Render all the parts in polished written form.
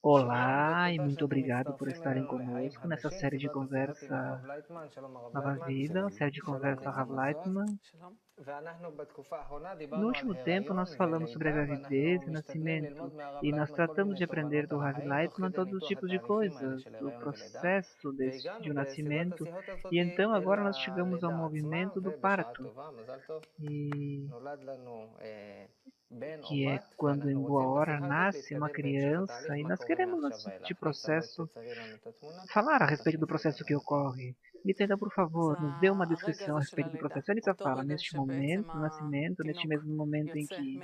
שלום Olá e ותודה muito שאתם obrigado por מצטרפים estarem אלינו להיי conosco nessa חדשים, série de סדרת השיחות עם conversa הרב לייטמן. שלום הרב Nova לייטמן. Vida, série de שלום conversa Rav ניצן מזוז. Leitman. שלום. ואנחנו בתקופה האחרונה No דיברנו על último tempo, הריון nós falamos sobre a ולידה, gravidez ואנחנו e משתדלים nascimento, ללמוד מהרב e nós לייטמן כל tratamos מיני de aprender תובנות do על Rav החיים, תוך Leitman כדי todos os ניתוח tipos de התהליכים האלה coisas, של do הריון ולידה. processo de והגענו um בסדרת nascimento, השיחות הזאת e então אל agora nós chegamos ao הלידה עצמה, movimento do ובשעה parto, טובה, מזל טוב, e נולד לנו בן או que é בת, quando em ואנחנו boa רוצים hora בשיחה הזאת nasce uma להתקדם בהמשך criança, התהליך, e מה nós קורה queremos מעכשיו nesse ואילך. ניצה, בואי processo תציירי לנו את התמונה, falar a ואז respeito do תכניסי processo אותנו que אליו. ocorre. Nita, então, por אז favor, nos dê uma הרגע descrição a הזה של respeito do הלידה, processo. A Nita אותו fala, רגע neste שבעצם momento do nascimento, neste התינוק mesmo momento em יוצא que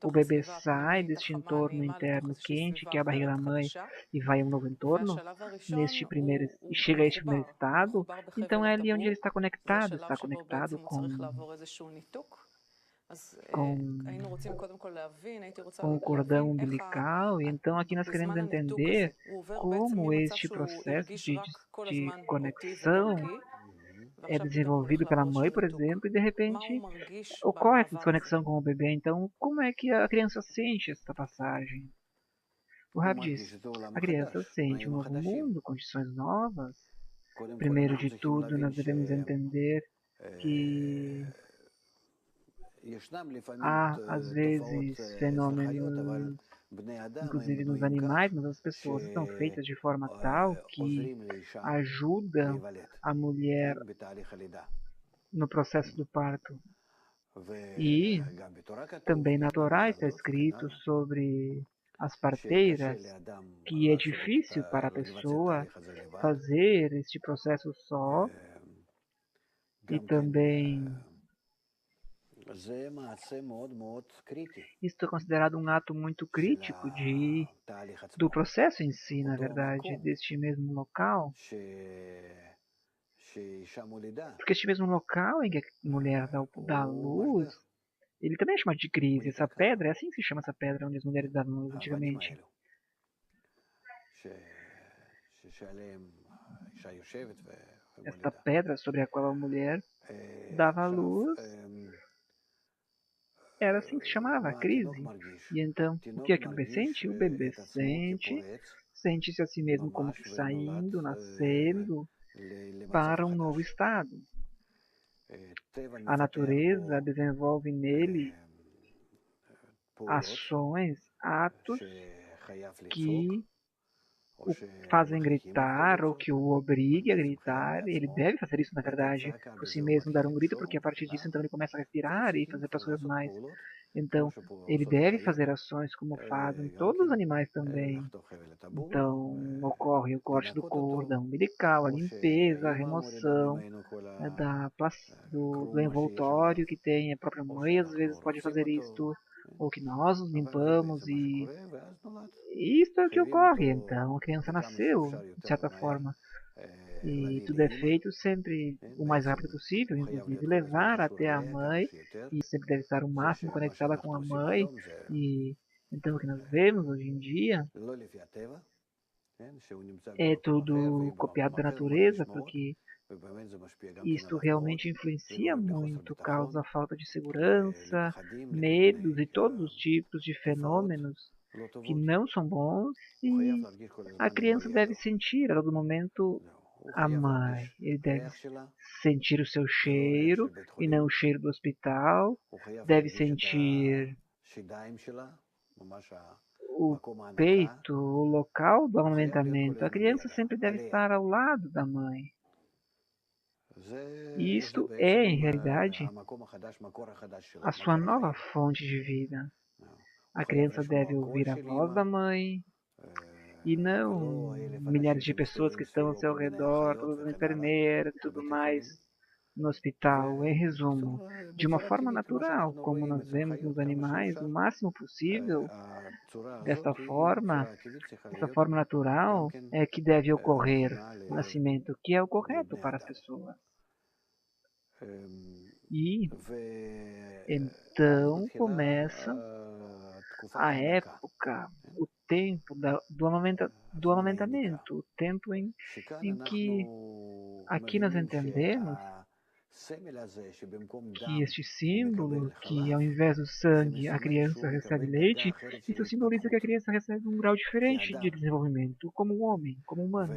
o מתוך bebê הסביבה sai הפנימית deste החמה entorno הנעימה לתוך interno איזושהי quente, סביבה que é a barriga אחרת, da mãe, חדשה, e vai a um novo entorno, והשלב הראשון neste primeiro, e הוא chega a este primeiro הוא estado, מחובר então בחבל é ali onde ele הטבור, זה השלב está שבו conectado בעצם הוא צריך לעבור איזשהו ניתוק. אז com, היינו רוצים קודם כל להבין, הייתי רוצה com o cordão להבין איך umbilical, e então aqui nós queremos בזמן הניתוק הזה, entender הוא עובר בעצם como ממצב este שהוא processo הרגיש רק כל de הזמן אותי conexão ודרכי, é ועכשיו פתאום הוא הולך desenvolvido pela לעבור mãe, איזשהו por ניתוק. exemplo, e de מה הוא repente מרגיש ocorre essa במעבר הזה? desconexão com o bebê. Então, como é que a criança sente essa passagem? O Rab diz: a criança sente um novo mundo, condições novas. Primeiro de tudo, nós devemos entender que há, às vezes, fenômenos, inclusive nos animais, mas as pessoas estão feitas de forma tal que ajudam a mulher no processo do parto. E também na Torá está escrito sobre as parteiras que é difícil para a pessoa fazer este processo só, e também isto é considerado um ato muito crítico do processo em si, na verdade, deste mesmo local, porque este mesmo local em que a mulher dá luz, ele também é chamado de crise. Essa pedra, é assim que se chama essa pedra onde as mulheres davam luz antigamente. Esta pedra sobre a qual a mulher dava luz era assim que se chamava, a crise. E então, o que é que o bebê sente? O bebê sente-se a si mesmo como que saindo, nascendo para um novo estado. A natureza desenvolve nele ações, atos que o fazem gritar ou que o obrigue a gritar. Ele deve fazer isso, na verdade, por si mesmo, dar um grito, porque a partir disso então ele começa a respirar e fazer outras coisas mais. Então, ele deve fazer ações como fazem todos os animais também. Então, ocorre o corte do cordão umbilical, a limpeza, a remoção do envoltório que tem. A própria mãe às vezes pode fazer isto, ou que nós nos limpamos, e isto é o que ocorre. Então, a criança nasceu, de certa forma, e tudo é feito sempre o mais rápido possível, inclusive levar até a mãe, e sempre deve estar o máximo conectada com a mãe. E então o que nós vemos hoje em dia é tudo copiado da natureza, porque isto realmente influencia muito, causa falta de segurança, medos e todos os tipos de fenômenos que não são bons, e a criança deve sentir a todo momento a mãe. Ele deve sentir o seu cheiro e não o cheiro do hospital. Deve sentir o peito, o local do amamentamento. A criança sempre deve estar ao lado da mãe. E isto é, em realidade, a sua nova fonte de vida. A criança deve ouvir a voz da mãe, e não milhares de pessoas que estão ao seu redor, todas as enfermeiras e tudo mais no hospital. Em resumo, de uma forma natural, como nós vemos nos animais, o máximo possível, desta forma, essa forma natural é que deve ocorrer o nascimento, que é o correto para as pessoas. E então começa a época, o tempo do amamentamento, o tempo em que aqui nós entendemos que este símbolo, que ao invés do sangue a criança recebe leite, isso simboliza que a criança recebe um grau diferente de desenvolvimento como um homem, como humano.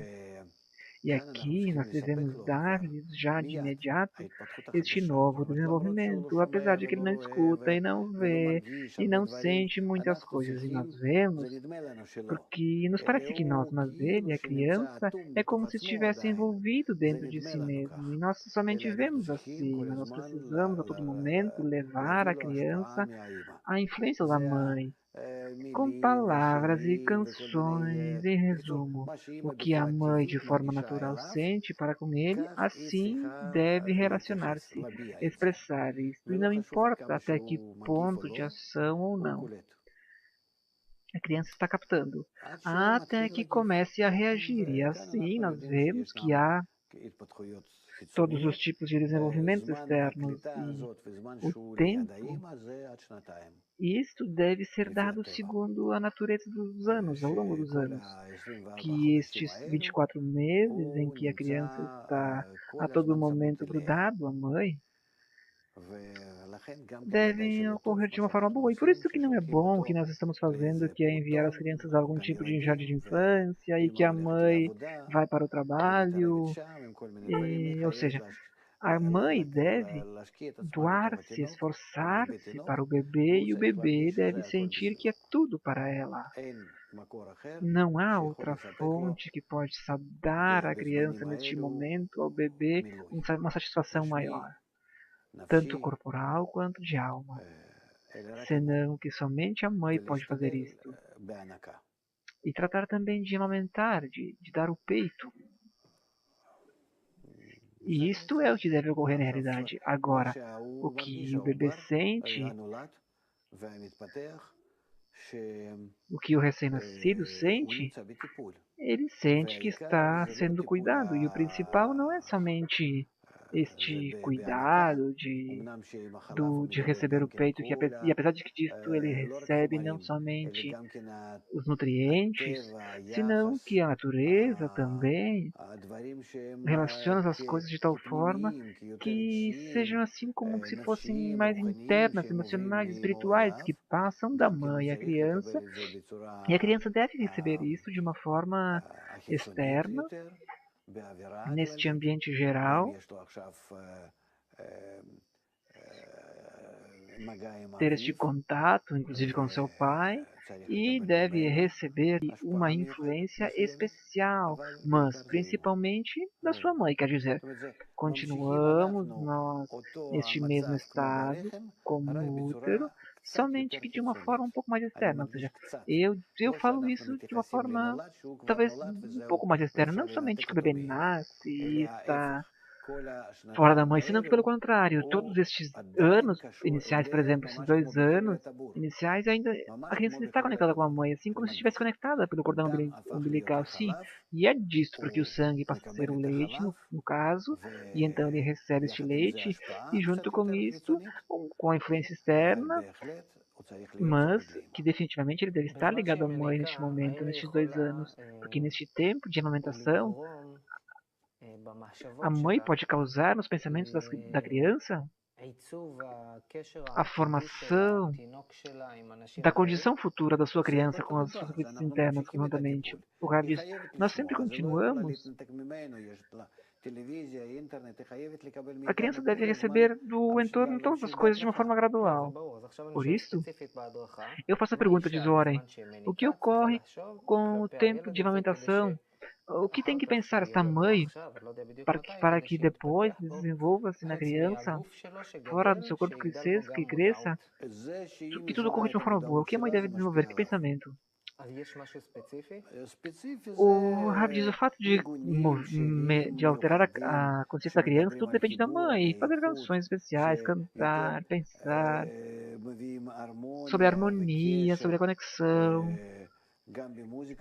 E aqui nós devemos dar-lhes já de imediato este novo desenvolvimento, apesar de que ele não escuta e não vê e não sente muitas coisas. E nós vemos porque nos parece que nós, mas ele, a criança, é como se estivesse envolvido dentro de si mesmo. E nós somente vemos assim, mas nós precisamos a todo momento levar a criança à influência da mãe, com palavras e canções, em resumo, o que a mãe de forma natural sente para com ele, assim deve relacionar-se, expressar isto, e não importa até que ponto de ação ou não a criança está captando, até que comece a reagir. E assim nós vemos que há todos os tipos de desenvolvimentos externos e o tempo. Isto deve ser dado segundo a natureza dos anos, ao longo dos anos, que estes 24 meses em que a criança está a todo momento grudado à mãe, devem ocorrer de uma forma boa. E por isso que não é bom o que nós estamos fazendo, que é enviar as crianças a algum tipo de jardim de infância e que a mãe vai para o trabalho. Ou seja, a mãe deve doar-se, esforçar-se para o bebê e o bebê deve sentir que é tudo para ela. Não há outra fonte que pode dar à criança neste momento, ao bebê, uma satisfação maior, tanto corporal quanto de alma, senão que somente a mãe pode fazer isto. E tratar também de amamentar, de dar o peito. E isto é o que deve ocorrer na realidade. Agora, o que o bebê sente, o que o recém-nascido sente, ele sente que está sendo cuidado. E o principal não é somente este cuidado de receber o peito, e apesar de que disto ele recebe não somente os nutrientes, senão que a natureza também relaciona as coisas de tal forma que sejam assim como se fossem mais internas, emocionais, espirituais, que passam da mãe à criança, e a criança deve receber isso de uma forma externa, neste ambiente geral, ter este contato, inclusive com seu pai, e deve receber uma influência especial, mas principalmente da sua mãe, quer dizer, continuamos nós neste mesmo estado, como útero, somente que de uma forma um pouco mais externa, ou seja, eu falo isso de uma forma talvez um pouco mais externa, não somente que o bebê nasce e está fora da mãe, senão que pelo contrário, todos estes anos iniciais, por exemplo, esses 2 anos iniciais, ainda a criança ainda está conectada com a mãe, assim como se estivesse conectada pelo cordão umbilical, sim. E é disto, porque o sangue passa a ser o leite, no caso, e então ele recebe este leite, e junto com isto, com a influência externa, mas que definitivamente ele deve estar ligado à mãe neste momento, nestes 2 anos, porque neste tempo de amamentação, a mãe pode causar nos pensamentos da criança a formação da condição futura da sua criança com as suas vidas internas conjuntamente. O Rav diz, nós sempre continuamos. A criança deve receber do entorno todas as coisas de uma forma gradual. Por isso, eu faço a pergunta, diz Warren, o que ocorre com o tempo de amamentação? O que tem que pensar esta mãe para que depois desenvolva-se na criança, fora do seu corpo que cresça, que tudo ocorra de uma forma boa? O que a mãe deve desenvolver? Que pensamento? O Rav diz o fato de alterar a consciência da criança, tudo depende da mãe. Fazer canções especiais, cantar, pensar sobre a harmonia, sobre a conexão.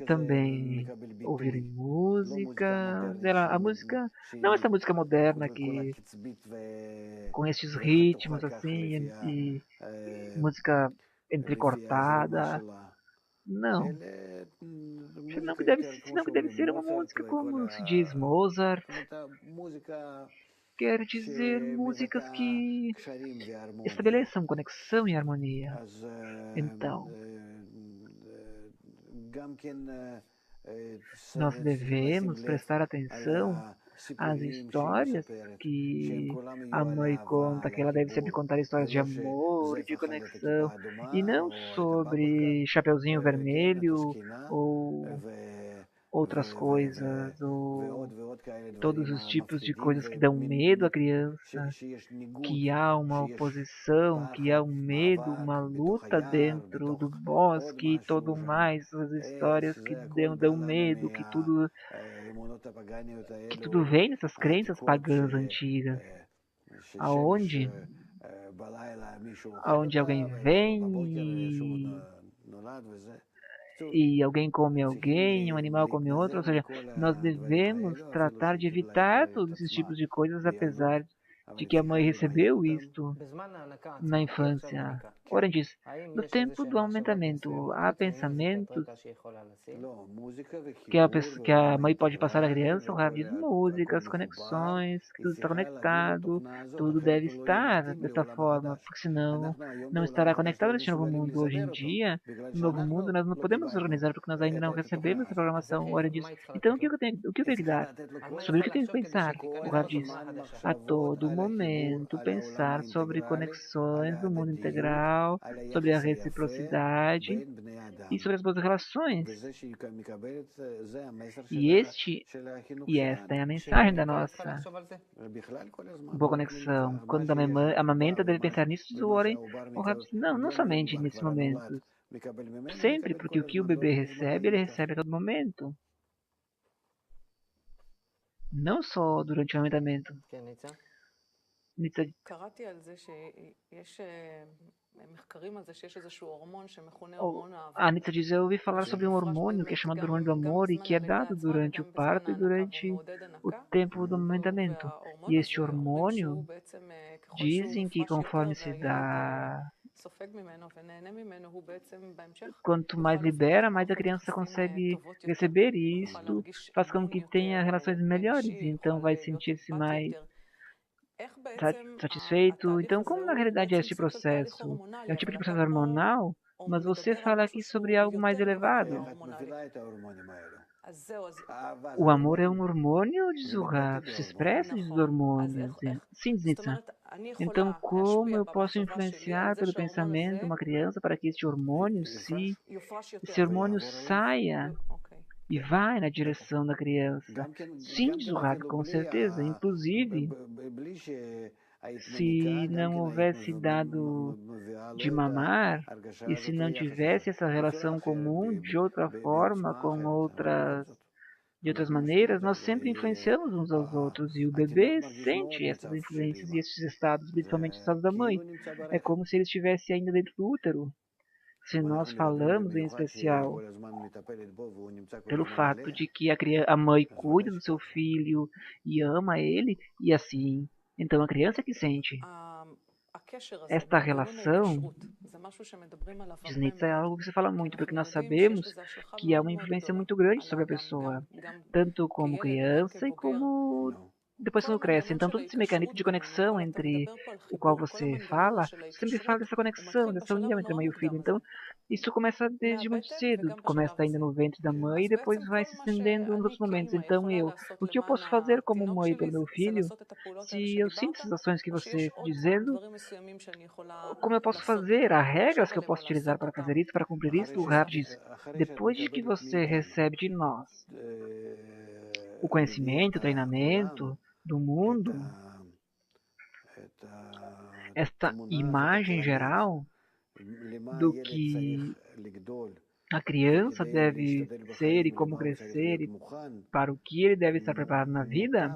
Também ouvir música. A música, não essa música moderna que com estes ritmos assim e música entrecortada. Não. Senão que deve ser uma música como se diz Mozart, quer dizer músicas que estabeleçam conexão e harmonia. Então, nós devemos prestar atenção às histórias que a mãe conta, que ela deve sempre contar histórias de amor e de conexão, e não sobre Chapeuzinho Vermelho ou outras coisas, ou todos os tipos de coisas que dão medo à criança, que há uma oposição, que há um medo, uma luta dentro do bosque e tudo mais, as histórias que dão medo, que tudo vem dessas crenças pagãs antigas, aonde alguém vem e alguém come alguém, um animal come outro, ou seja, nós devemos tratar de evitar todos esses tipos de coisas, apesar de que a mãe recebeu isto na infância. Ora diz, no tempo do aumentamento, há pensamentos que a mãe pode passar à criança, o Rav diz músicas, conexões, que tudo está conectado, tudo deve estar dessa forma, porque senão não estará conectado neste novo mundo. Hoje em dia, no novo mundo, nós não podemos organizar porque nós ainda não recebemos essa programação. Ora diz, então o que eu tenho que dar? Sobre o que eu tenho que pensar? O Rav diz, a todo momento pensar sobre conexões do mundo integral, sobre a reciprocidade e sobre as boas relações. E esta é a mensagem da nossa boa conexão. Quando a amamenta deve pensar nisso, diz o Warren, o Rav diz, não somente nesse momento. Sempre, porque o que o bebê recebe, ele recebe a todo momento. não só durante o amamentamento. כן, ניצה? ניצה, קראתי על זה שיש מחקרים על זה שיש איזשהו הורמון שמכונה oh, הורמון a האהבה. Anitta diz, eu ouvi falar sobre um hormônio que é chamado hormônio do amor e que é dado durante o parto e durante o tempo do amamentamento. E este hormônio, dizem que conforme se dá, quanto mais libera, mais a criança consegue receber isto, faz com que tenha relações melhores, e então vai sentir-se mais satisfeito. Então, como na realidade é este processo? É um tipo de processo hormonal, mas você fala aqui sobre algo mais elevado. O amor é um hormônio, diz o Rav, se expressa, diz os hormônios. Sim, Znitsa. Então, como eu posso influenciar pelo pensamento uma criança para que este hormônio, esse hormônio saia e vai na direção da criança? Sim, diz o Rav, com certeza. Inclusive, se não houvesse dado de mamar e se não tivesse essa relação comum de outra forma, de outras maneiras, nós sempre influenciamos uns aos outros e o bebê sente essas influências e esses estados, principalmente os estados da mãe. É como se ele estivesse ainda dentro do útero. Se nós falamos, em especial, pelo fato de que a mãe cuida do seu filho e ama ele, e assim, então a criança que sente. Esta relação, diz Nietzsche, é algo que se fala muito, porque nós sabemos que há uma influência muito grande sobre a pessoa, tanto como criança e como depois quando cresce. Então todo esse mecanismo de conexão entre o qual você fala, sempre fala dessa conexão, dessa união entre a mãe e o filho. Então isso começa desde muito cedo, começa ainda no ventre da mãe e depois vai se estendendo nos outros momentos. Então o que eu posso fazer como mãe pelo meu filho, se eu sinto essas ações que você está dizendo, como eu posso fazer? Há regras que eu posso utilizar para fazer isso, para cumprir isso? O Rav diz, depois de que você recebe de nós o conhecimento, o treinamento do mundo, esta imagem geral do que a criança deve ser e como crescer e para o que ele deve estar preparado na vida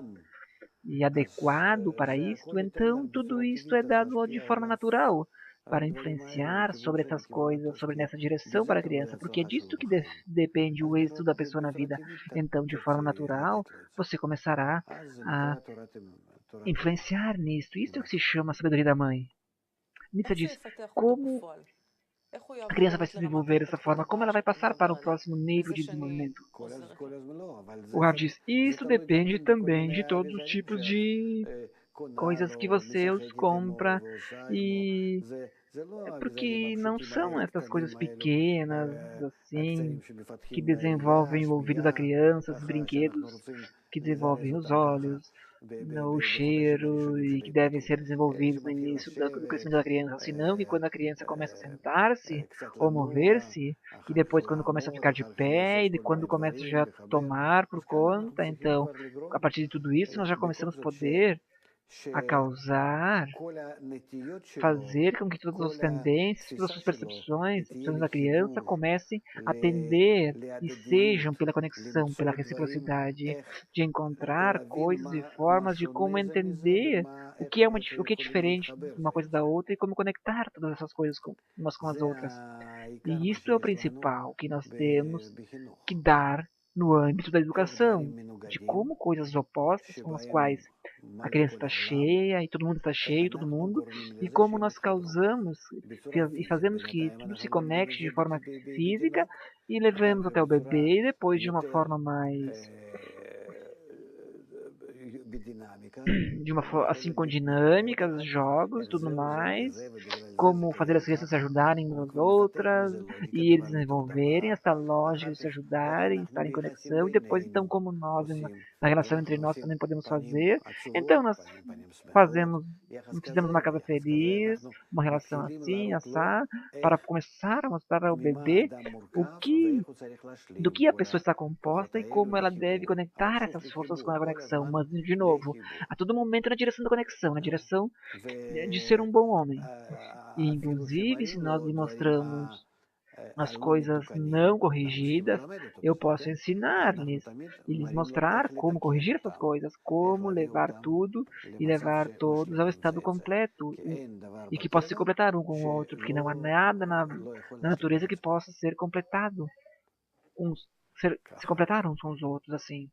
e adequado para isto, então tudo isto é dado de forma natural para influenciar sobre essas coisas, sobre nessa direção para a criança, porque é disso que depende o êxito da pessoa na vida. Então, de forma natural, você começará a influenciar nisto. Isso é o que se chama a sabedoria da mãe. Nietzsche diz, como a criança vai se desenvolver dessa forma, como ela vai passar para o próximo nível de desenvolvimento. O Rav diz, isso depende também de todos os tipos de coisas que você os compra e é porque não são essas coisas pequenas, assim, que desenvolvem o ouvido da criança, os brinquedos que desenvolvem os olhos, o cheiro e que devem ser desenvolvidos no início do crescimento da criança, senão que quando a criança começa a sentar-se ou mover-se, e depois quando começa a ficar de pé, e quando começa já a tomar por conta, então, a partir de tudo isso, nós já começamos a poder a causar, fazer com que todas as tendências, todas as suas percepções da criança comecem a tender e sejam pela conexão, pela reciprocidade, de encontrar coisas e formas de como entender o que é diferente de uma coisa da outra e como conectar todas essas coisas umas com as outras. E isso é o principal que nós temos que dar no âmbito da educação, de como coisas opostas com as quais a criança está cheia e todo mundo está cheio, todo mundo, e como nós causamos e fazemos que tudo se conecte de forma física e levamos até o bebê e depois de uma forma mais assim com dinâmicas, jogos e tudo mais, como fazer as crianças se ajudarem umas às outras e eles desenvolverem essa lógica de se ajudarem, estarem em conexão e depois então como nós na relação entre nós também podemos fazer, então nós fizemos uma casa feliz, uma relação assim, assá, para começar a mostrar ao bebê do que a pessoa está composta e como ela deve conectar essas forças com a conexão, mas de novo, a todo momento na direção da conexão, na direção de ser um bom homem. E inclusive, se nós lhe mostramos as coisas não corrigidas, eu posso ensinar-lhes e lhes mostrar como corrigir essas coisas, como levar tudo e levar todos ao estado completo e que possa se completar um com o outro, porque não há nada na natureza que possa ser completado, se completar uns com os outros, assim.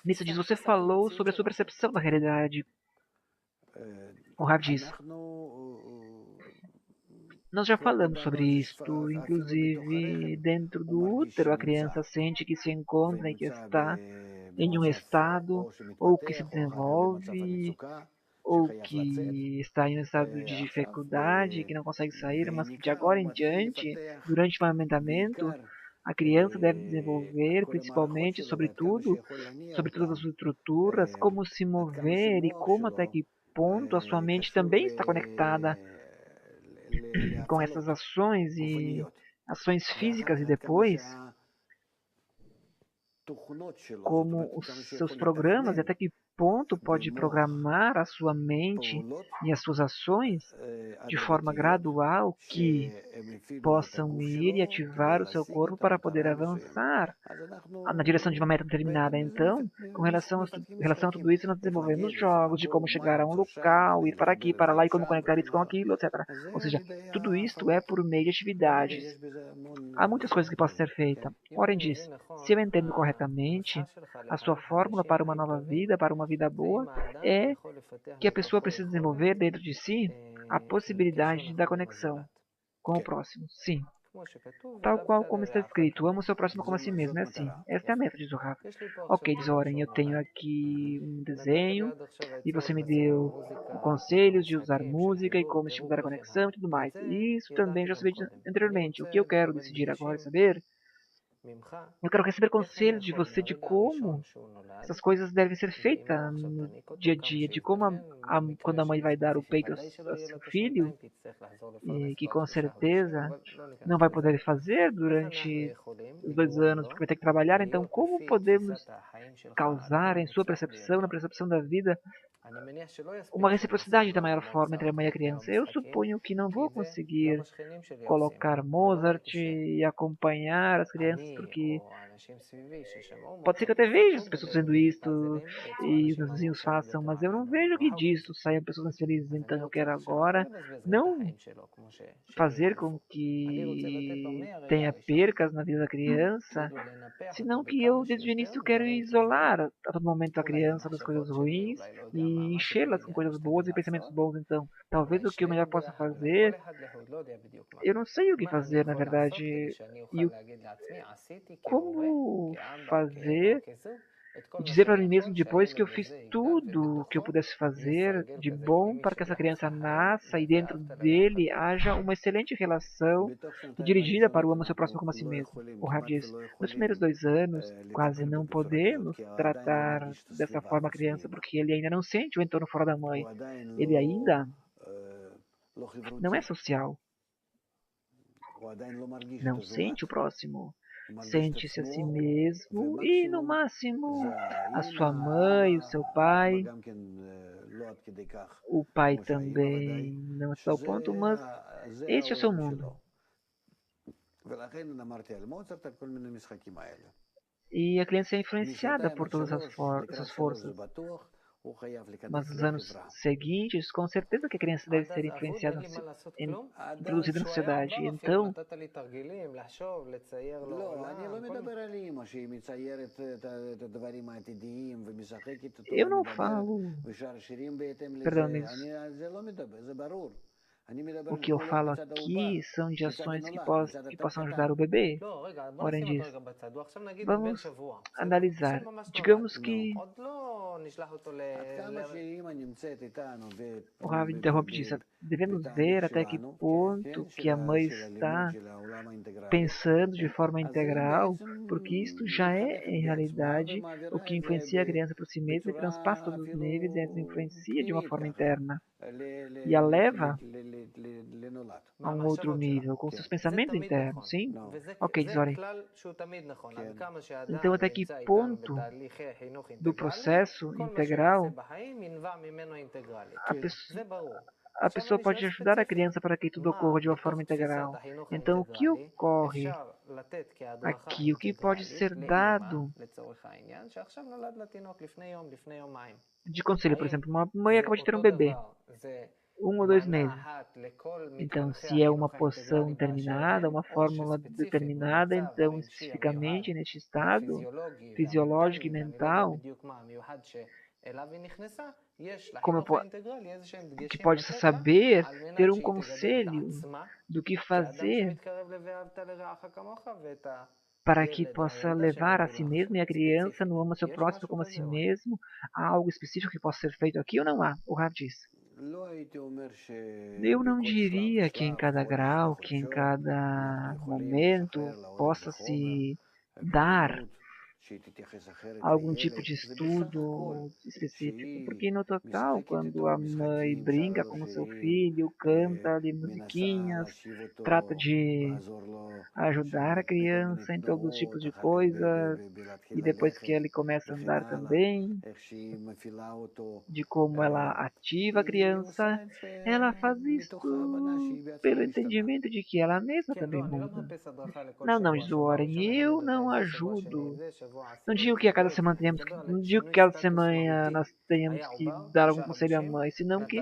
Nisso diz, você falou sobre a sua percepção da realidade. O Rav diz, nós já falamos sobre isto, inclusive dentro do útero a criança sente que se encontra e que está em um estado ou que se desenvolve ou que está em um estado de dificuldade, que não consegue sair, mas que de agora em diante, durante o amamentamento, a criança deve desenvolver, principalmente, sobretudo, sobre todas as estruturas, como se mover e como até que ponto a sua mente também está conectada com essas ações e ações físicas e depois como os seus programas e até que ponto pode programar a sua mente e as suas ações de forma gradual que possam ir e ativar o seu corpo para poder avançar na direção de uma meta determinada. Então, com relação a tudo isso, nós desenvolvemos jogos de como chegar a um local, ir para aqui, para lá e como conectar isso com aquilo, etc. Ou seja, tudo isto é por meio de atividades. Há muitas coisas que possam ser feitas. Porém, diz, se eu entendo corretamente, a sua fórmula para uma nova vida, para uma vida boa, é que a pessoa precisa desenvolver dentro de si a possibilidade da conexão com o próximo. Sim. Tal qual como está escrito, ama o seu próximo como a si mesmo. É assim. Esta é a meta, diz o Rav. Ok, diz Oren, eu tenho aqui um desenho e você me deu conselhos de usar música e como estimular a conexão e tudo mais. Isso também já sabia anteriormente. O que eu quero decidir agora é saber, eu quero receber conselhos de você de como essas coisas devem ser feitas no dia a dia, de como quando a mãe vai dar o peito a seu filho, e que com certeza não vai poder fazer durante os 2 anos, porque vai ter que trabalhar. Então, como podemos causar em sua percepção, na percepção da vida, uma reciprocidade da maior forma entre a mãe e a criança? Eu suponho que não vou conseguir colocar Mozart e acompanhar as crianças, porque pode ser que eu até veja as pessoas fazendo isto e os meus vizinhos façam, mas eu não vejo que disso saiam pessoas mais felizes. Então eu quero agora não fazer com que tenha percas na vida da criança, senão que eu desde o início quero isolar a todo momento a criança das coisas ruins e enchê-las com coisas boas e pensamentos bons. Então talvez o que eu melhor possa fazer, eu não sei o que fazer na verdade, e como fazer E dizer para mim mesmo depois que eu fiz tudo o que eu pudesse fazer de bom para que essa criança nasça e dentro dele haja uma excelente relação dirigida para o amo seu próximo como a si mesmo. O Rav diz, nos primeiros 2 anos, quase não podemos tratar dessa forma a criança porque ele ainda não sente o entorno fora da mãe. Ele ainda não é social. Não sente o próximo. Sente-se a si mesmo e, no máximo, a sua mãe, o seu pai. O pai também não está ao ponto, mas este é o seu mundo. E a criança é influenciada por todas essas forças. Mas nos anos seguintes, com certeza que a criança deve ser influenciada, introduzida na sociedade. Então, eu não falo, perdão, amigos, o que eu falo aqui são de ações que possam ajudar o bebê. Ora, diz, vamos analisar. Digamos que o Rav interrompe e diz, devemos ver até que ponto que a mãe está pensando de forma integral, porque isto já é, em realidade, o que influencia a criança por si mesma e transpassa todos os níveis e as influencia de uma forma interna. E a leva a um outro nível, com seus pensamentos internos, sim? Ok, Zori. Então, até que ponto do processo integral a pessoa pode ajudar a criança para que tudo ocorra de uma forma integral. Então, o que ocorre aqui? O que pode ser dado de conselho? Por exemplo, uma mãe acaba de ter um bebê, 1 ou 2 meses. Então, se é uma poção determinada, uma fórmula determinada, então, especificamente neste estado fisiológico e mental, como que pode saber ter um conselho do que fazer para que possa levar a si mesmo e a criança no amo seu próximo como a si mesmo. Há algo específico que possa ser feito aqui ou não há? O Rav diz. Eu não diria que em cada grau, que em cada momento possa se dar algum tipo de estudo específico, porque no total, quando a mãe brinca com o seu filho, canta ali musiquinhas, trata de ajudar a criança em todos os tipos de coisas, e depois que ele começa a andar também, de como ela ativa a criança, ela faz isso pelo entendimento de que ela mesma também muda. Não, diz o Warren, eu não ajudo. Não digo que a cada semana não digo que a cada semana nós tenhamos que dar algum conselho à mãe, senão que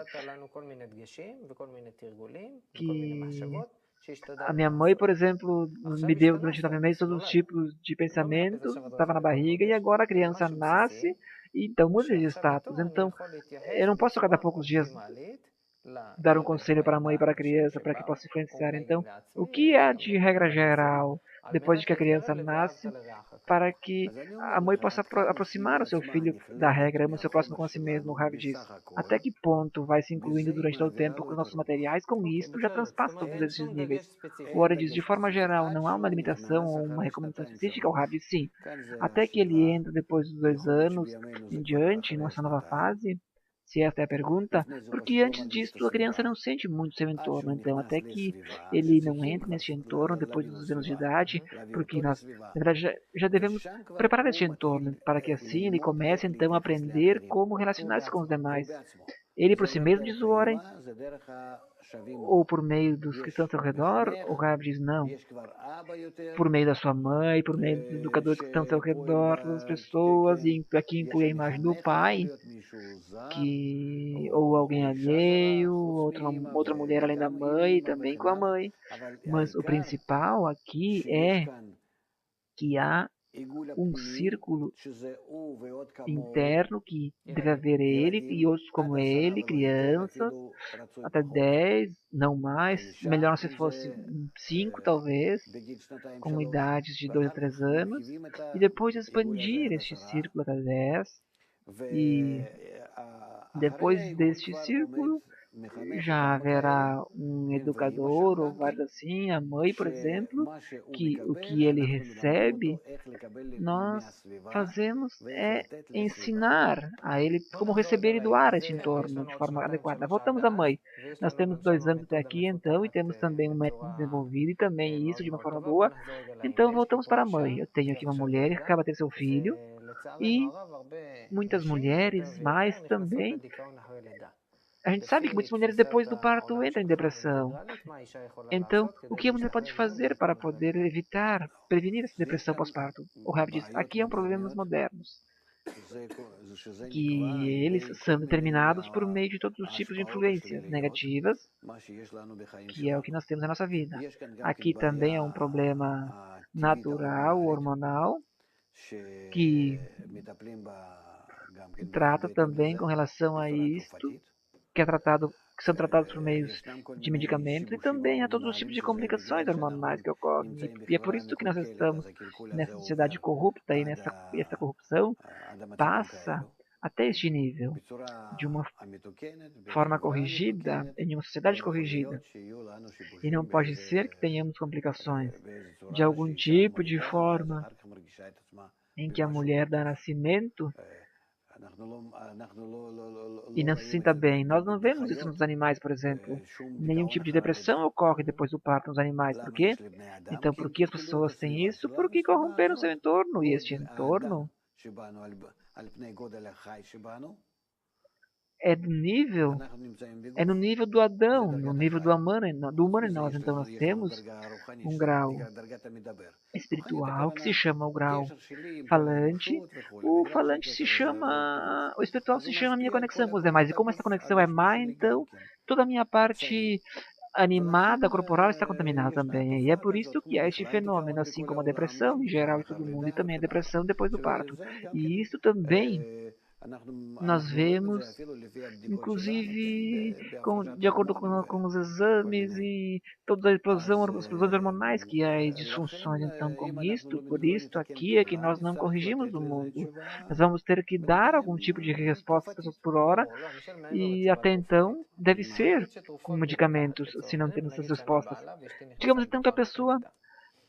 a minha mãe, por exemplo, me deu durante 9 meses todos os tipos de pensamento, estava na barriga, e agora a criança nasce, e então muda de status. Então, eu não posso a cada poucos dias dar um conselho para a mãe e para a criança para que possa influenciar. Então, o que é de regra geral, depois de que a criança nasce, para que a mãe possa aproximar o seu filho da regra, ama o seu próximo com si mesmo, o Rav diz. Até que ponto vai se incluindo durante todo o tempo com os nossos materiais, com isto já transpassa todos esses níveis. O Ora diz, de forma geral, não há uma limitação ou uma recomendação específica, o Rav diz sim. Até que ele entra depois dos 2 anos em diante, nessa nova fase, se esta é a pergunta, porque antes disso a criança não sente muito seu entorno, então até que ele não entre nesse entorno depois dos 2 anos de idade, porque nós, na verdade, já devemos preparar esse entorno, para que assim ele comece então a aprender como relacionar-se com os demais. Ele por si mesmo, diz o Warren, ou por meio dos que estão ao seu redor, o Rav diz não. Por meio da sua mãe, por meio dos educadores que estão ao seu redor, todas as pessoas, e aqui inclui a imagem do pai, ou alguém alheio, outra mulher além da mãe, também com a mãe. Mas o principal aqui é que há um círculo interno que deve haver ele e outros como ele, crianças, até 10, não mais, melhor se fosse 5 talvez, com idades de 2 a 3 anos, e depois expandir este círculo até 10, e depois deste círculo já haverá um educador ou vários assim, a mãe, por exemplo, que o que ele recebe, nós fazemos é ensinar a ele como receber e doar este entorno de forma adequada. Voltamos à mãe. Nós temos 2 anos até aqui, então, e temos também um método desenvolvido e também isso de uma forma boa. Então, voltamos para a mãe. Eu tenho aqui uma mulher que acaba de ter seu filho e muitas mulheres mais também. A gente sabe que muitas mulheres depois do parto entram em depressão. Então, o que a mulher pode fazer para poder evitar, prevenir essa depressão pós-parto? O Rabi diz, aqui há problemas modernos, que eles são determinados por meio de todos os tipos de influências negativas, que é o que nós temos na nossa vida. Aqui também é um problema natural, hormonal, que trata também com relação a isto, que são tratados por meios de medicamentos, e também a todos os tipos de complicações hormonais que ocorrem. E é por isso que nós estamos nessa sociedade corrupta e essa corrupção passa até este nível, de uma forma corrigida, em uma sociedade corrigida. E não pode ser que tenhamos complicações de algum tipo de forma em que a mulher dá nascimento e não se sinta bem. Nós não vemos isso nos animais, por exemplo. Nenhum tipo de depressão ocorre depois do parto nos animais. Por quê? Então, por que as pessoas têm isso? Porque corromperam seu entorno. E este entorno é no nível do Adão, no nível do humano em nós. Então, nós temos um grau espiritual que se chama o grau falante. O falante se chama, o espiritual se chama minha conexão com os demais. E como essa conexão é má, então toda a minha parte animada, corporal, está contaminada também. E é por isso que há este fenômeno, assim como a depressão em geral de todo mundo, e também a depressão depois do parto. E isso também nós vemos, inclusive, de acordo com os exames e toda a explosões hormonais que há e disfunções. Então, com isto, por isto, aqui é que nós não corrigimos o mundo. Nós vamos ter que dar algum tipo de resposta às pessoas por hora, e até então deve ser com medicamentos, se não temos essas respostas. Digamos então que a pessoa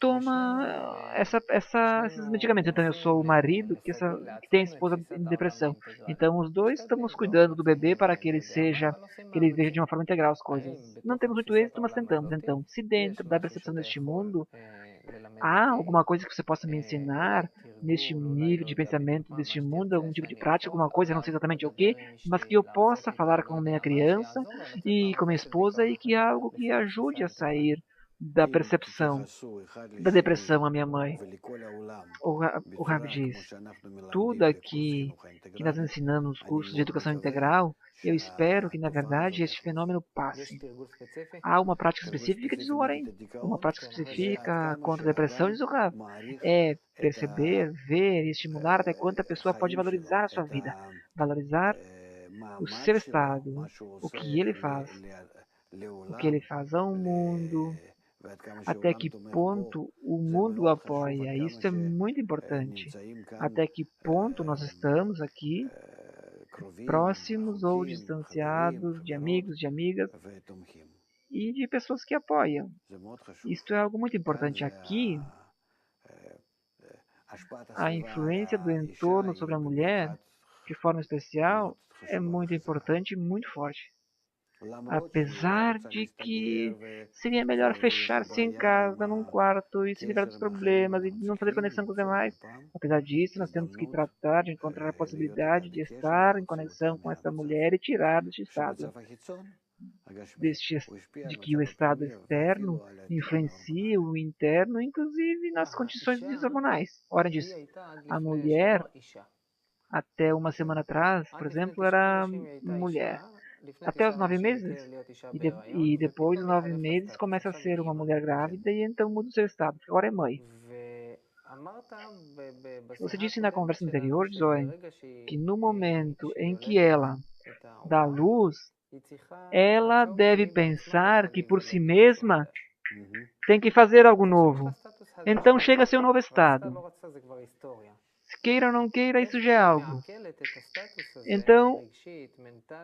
toma esses medicamentos. Então, eu sou o marido que tem a esposa em depressão. Então, os dois estamos cuidando do bebê para que ele veja de uma forma integral as coisas. Não temos muito êxito, mas tentamos. Então, se dentro da percepção deste mundo há alguma coisa que você possa me ensinar neste nível de pensamento deste mundo, algum tipo de prática, alguma coisa, não sei exatamente o que, mas que eu possa falar com minha criança e com minha esposa e que algo que ajude a sair da percepção da depressão, a minha mãe. O Rav diz, tudo aqui que nós ensinamos nos cursos de educação integral, eu espero que, na verdade, este fenômeno passe. Há uma prática específica, diz o Warren. Uma prática específica contra a depressão, diz o Rav. É perceber, ver e estimular até quanto a pessoa pode valorizar a sua vida. Valorizar o seu estado, o que ele faz. O que ele faz ao mundo. Até que ponto o mundo apoia. Isso é muito importante. Até que ponto nós estamos aqui, próximos ou distanciados de amigos, de amigas e de pessoas que apoiam. Isto é algo muito importante. Aqui, a influência do entorno sobre a mulher, de forma especial, é muito importante e muito forte. Apesar de que seria melhor fechar-se em casa, num quarto, e se livrar dos problemas, e não fazer conexão com os demais. Apesar disso, nós temos que tratar de encontrar a possibilidade de estar em conexão com essa mulher e tirar deste estado. De que o estado externo influencia o interno, inclusive nas condições hormonais. Ora disso, a mulher, até uma semana atrás, por exemplo, era mulher. Até os 9 meses, e depois dos 9 meses começa a ser uma mulher grávida e então muda o seu estado, agora é mãe. Você disse na conversa anterior, Zoe, que no momento em que ela dá luz, ela deve pensar que por si mesma tem que fazer algo novo. Então chega a ser um novo estado. Se queira ou não queira, isso já é algo. Então,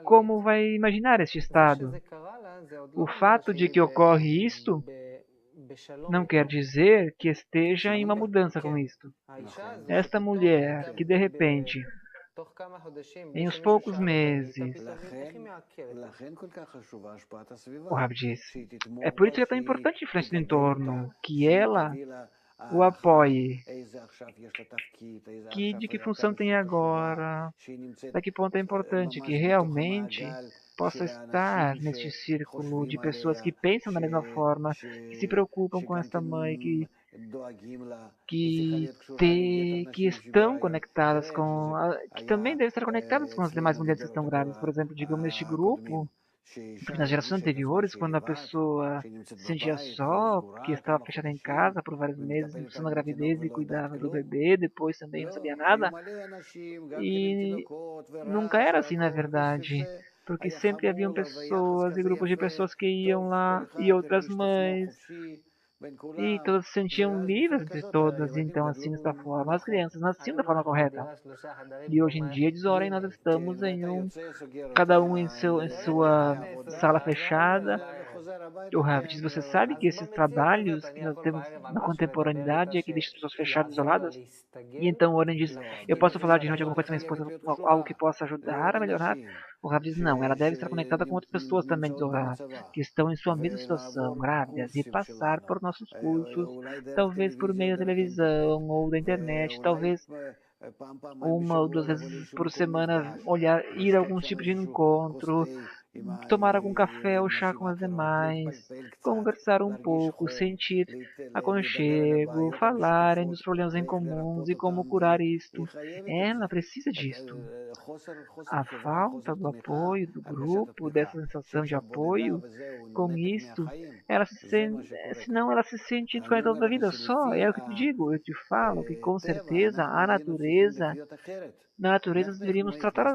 como vai imaginar este estado? O fato de que ocorre isto não quer dizer que esteja em uma mudança com isto. Esta mulher que de repente, em uns poucos meses, o Rabi disse, é por isso que é tão importante a influência do entorno, que ela o apoie, de que função tem agora, até que ponto é importante que realmente possa estar neste círculo de pessoas que pensam da mesma forma, que se preocupam com esta mãe, que estão conectadas com, que também devem estar conectadas com as demais mulheres que estão grávidas. Por exemplo, digamos neste grupo, porque nas gerações anteriores, quando a pessoa se sentia só, porque estava fechada em casa por vários meses, impulsando a gravidez e cuidava do bebê, depois também não sabia nada, e nunca era assim na verdade, porque sempre haviam pessoas e grupos de pessoas que iam lá e outras mães, e todas se sentiam livres entre todas, e então assim desta forma as crianças nasciam da forma correta. E hoje em dia, diz, ora, nós estamos cada um em sua sala fechada. O Rav, você sabe que esses trabalhos que nós temos na contemporaneidade é que deixam as pessoas fechadas, isoladas? E então o Oren diz, eu posso falar de noite alguma coisa com minha esposa, algo que possa ajudar a melhorar? O Rav diz, não, ela deve estar conectada com outras pessoas também, diz o Rav, que estão em sua mesma situação, grávidas, e passar por nossos cursos, talvez por meio da televisão ou da internet, talvez uma ou duas vezes por semana ir a algum tipo de encontro, tomar algum café ou chá com as demais, conversar um pouco, sentir aconchego, falarem dos problemas em comuns e como curar isto. Ela precisa disto. A falta do apoio do grupo, dessa sensação de apoio, com isto, ela se sente, senão ela se sente desconectada da vida só. É o que te digo, eu te falo que com certeza na natureza nós deveríamos tratar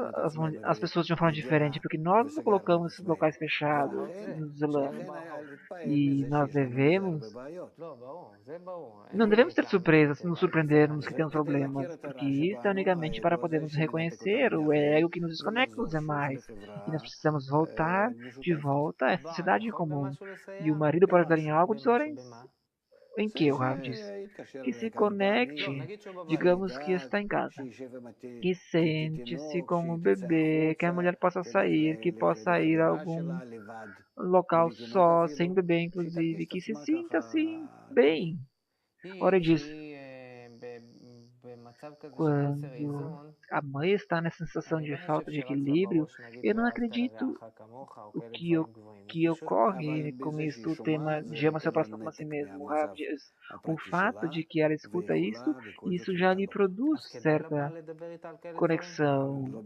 as pessoas de uma forma diferente, porque nós nos colocamos nesses locais fechados e nos isolamos. E nós não devemos ter surpresas, nos surpreendermos que temos problemas, porque isso é unicamente para podermos reconhecer o ego que nos desconecta dos demais. E nós precisamos voltar de volta a essa sociedade comum. E o marido pode ajudar em algo, tesouras? Em que o Rav diz? Que se conecte, digamos que está em casa, que sente-se com o bebê, que a mulher possa sair, que possa ir a algum local só, sem bebê inclusive, que se sinta assim, bem. Ora diz, quando a mãe está nessa sensação de falta de equilíbrio, eu não acredito que ocorre com isso o tema de ama seu próximo como a si mesmo. O fato de que ela escuta isso já lhe produz certa conexão.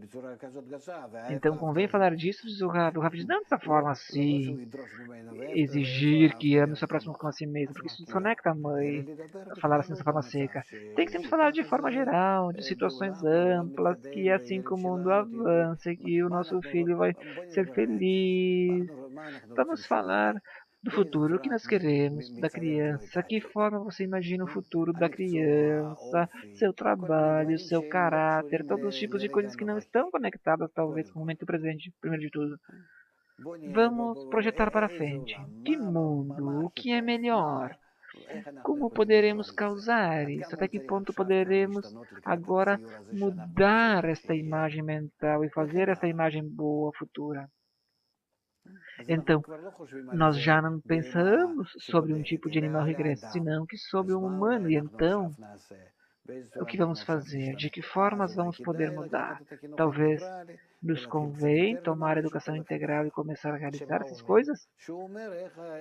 Então convém falar disso, diz o Rav. O Rav diz, não dessa forma assim, exigir que ame o seu próximo como a si mesmo, porque isso desconecta a mãe, falar assim dessa forma seca. Tem que sempre falar de forma geral, de situações amplas, que é assim que o mundo avança, que o nosso filho vai ser feliz. Vamos falar do futuro, o que nós queremos da criança, que forma você imagina o futuro da criança, seu trabalho, seu caráter, todos os tipos de coisas que não estão conectadas talvez com o momento presente, primeiro de tudo. Vamos projetar para frente. Que mundo? O que é melhor? Como poderemos causar isso? Até que ponto poderemos agora mudar esta imagem mental e fazer essa imagem boa futura? Então, nós já não pensamos sobre um tipo de animal regresso, senão que sobre um humano. E então, o que vamos fazer? De que formas vamos poder mudar? Talvez nos convém tomar a educação integral e começar a realizar essas coisas?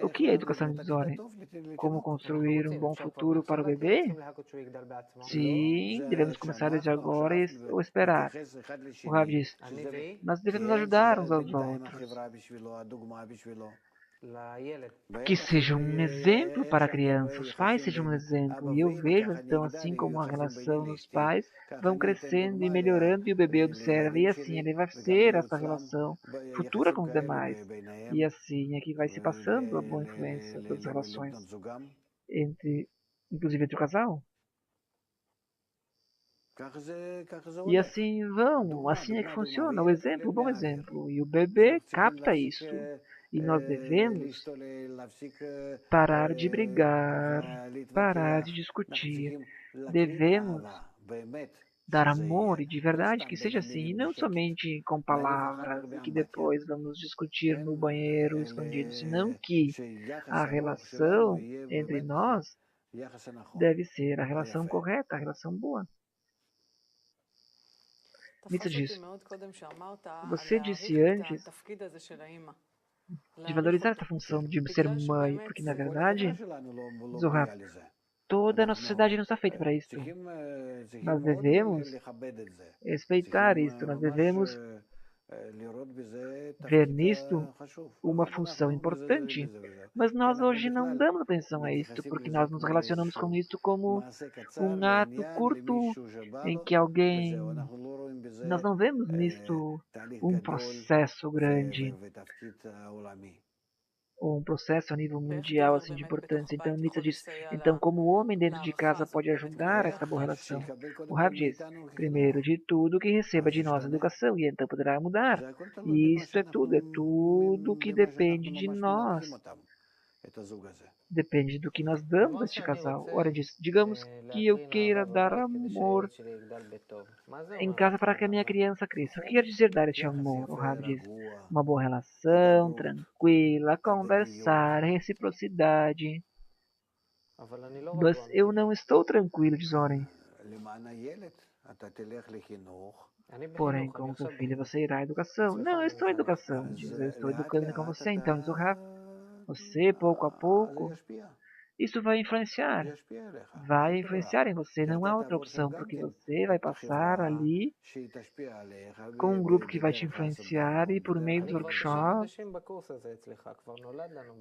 O que é educação divisória? Como construir um bom futuro para o bebê? Sim, devemos começar desde agora ou esperar. O Rav diz, nós devemos ajudar uns aos outros. que seja um exemplo para a criança, os pais sejam um exemplo. E eu vejo, então, assim como a relação dos pais vão crescendo e melhorando, e o bebê observa, e assim ele vai ser essa relação futura com os demais. E assim é que vai se passando a boa influência das relações, inclusive entre o casal. E assim assim é que funciona, o exemplo, o bom exemplo. E o bebê capta isto. E nós devemos parar de brigar, parar de discutir. Devemos dar amor e de verdade que seja assim, e não somente com palavras, e que depois vamos discutir no banheiro escondido, senão que a relação entre nós deve ser a relação correta, a relação boa. Mitza diz, você disse antes de valorizar essa função de ser mãe, porque na verdade, Zohar, toda a nossa sociedade não está feita para isso. Nós devemos respeitar isso, nós devemos ver nisto uma função importante, mas nós hoje não damos atenção a isto, porque nós nos relacionamos com isto como um ato curto em que alguém... Nós não vemos nisto um processo grande, ou um processo a nível mundial assim de importância. Então Nietzsche diz, então como o homem dentro de casa pode ajudar essa boa relação? O Rav diz, primeiro de tudo que receba de nós educação e então poderá mudar. E isto é tudo que depende de nós. Depende do que nós damos a este casal. Ora, digamos que eu queira dar amor em casa para que a minha criança cresça. O que quer dizer dar este amor? O Rav diz, uma boa relação, tranquila, conversar, reciprocidade. Mas eu não estou tranquilo, diz Oren. Porém, com seu filho você irá à educação. Não, eu estou em educação. Diz, eu estou educando com você. Então, diz o Rav, você, pouco a pouco, isso vai influenciar em você, não há outra opção, porque você vai passar ali com um grupo que vai te influenciar e por meio dos workshops,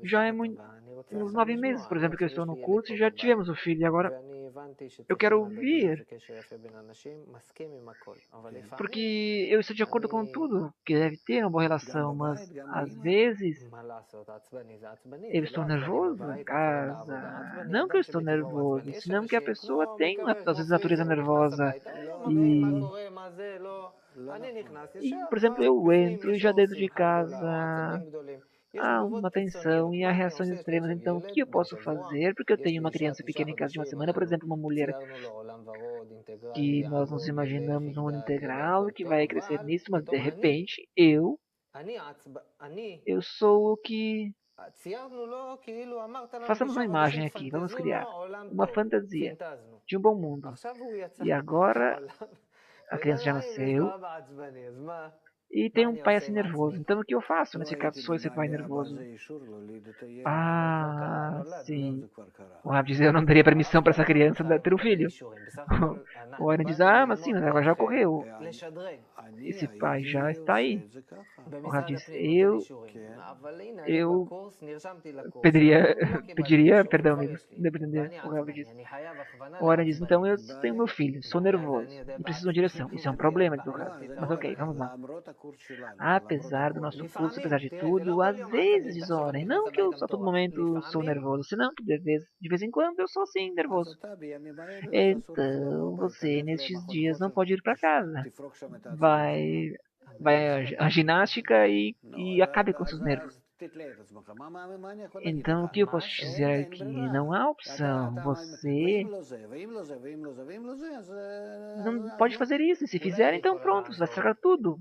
já é uns 9 meses, por exemplo, que eu estou no curso e já tivemos o filho, e agora eu quero ouvir, porque eu estou de acordo com tudo, que deve ter uma boa relação, mas às vezes eu estou nervoso em casa. Não que eu estou nervoso, senão que a pessoa tem, às vezes, natureza nervosa. Por exemplo, eu entro e já dentro de casa há uma tensão e há reações extremas. Então, o que eu posso fazer? Porque eu tenho uma criança pequena em casa de uma semana, por exemplo, uma mulher que nós nos imaginamos no mundo integral e que vai crescer nisso, mas de repente eu sou o que... Façamos uma imagem aqui, vamos criar uma fantasia de um bom mundo. E agora a criança já nasceu e tem um pai assim nervoso. Então o que eu faço nesse caso? Sou esse pai nervoso. Ah, sim. O Rav diz, eu não daria permissão para essa criança ter um filho. O Aaron diz, mas sim, mas agora já ocorreu. Esse pai já está aí. O Rav diz, eu pediria perdão, amigos. Não entender. O Rav diz. O Aaron diz, então eu tenho meu filho, sou nervoso e preciso de uma direção. Isso é um problema, diz o Rav. Mas ok, vamos lá. Apesar do nosso curso, apesar de tudo, às vezes, diz o Aaron, não que eu a todo momento sou nervoso, senão que de vez em quando eu sou assim, nervoso. Então, você nestes dias não pode ir para casa. Vai à ginástica e acabe com seus nervos. Então, o que eu posso te dizer é que não há opção. Você não pode fazer isso. E se fizer, então pronto, você vai estragar tudo.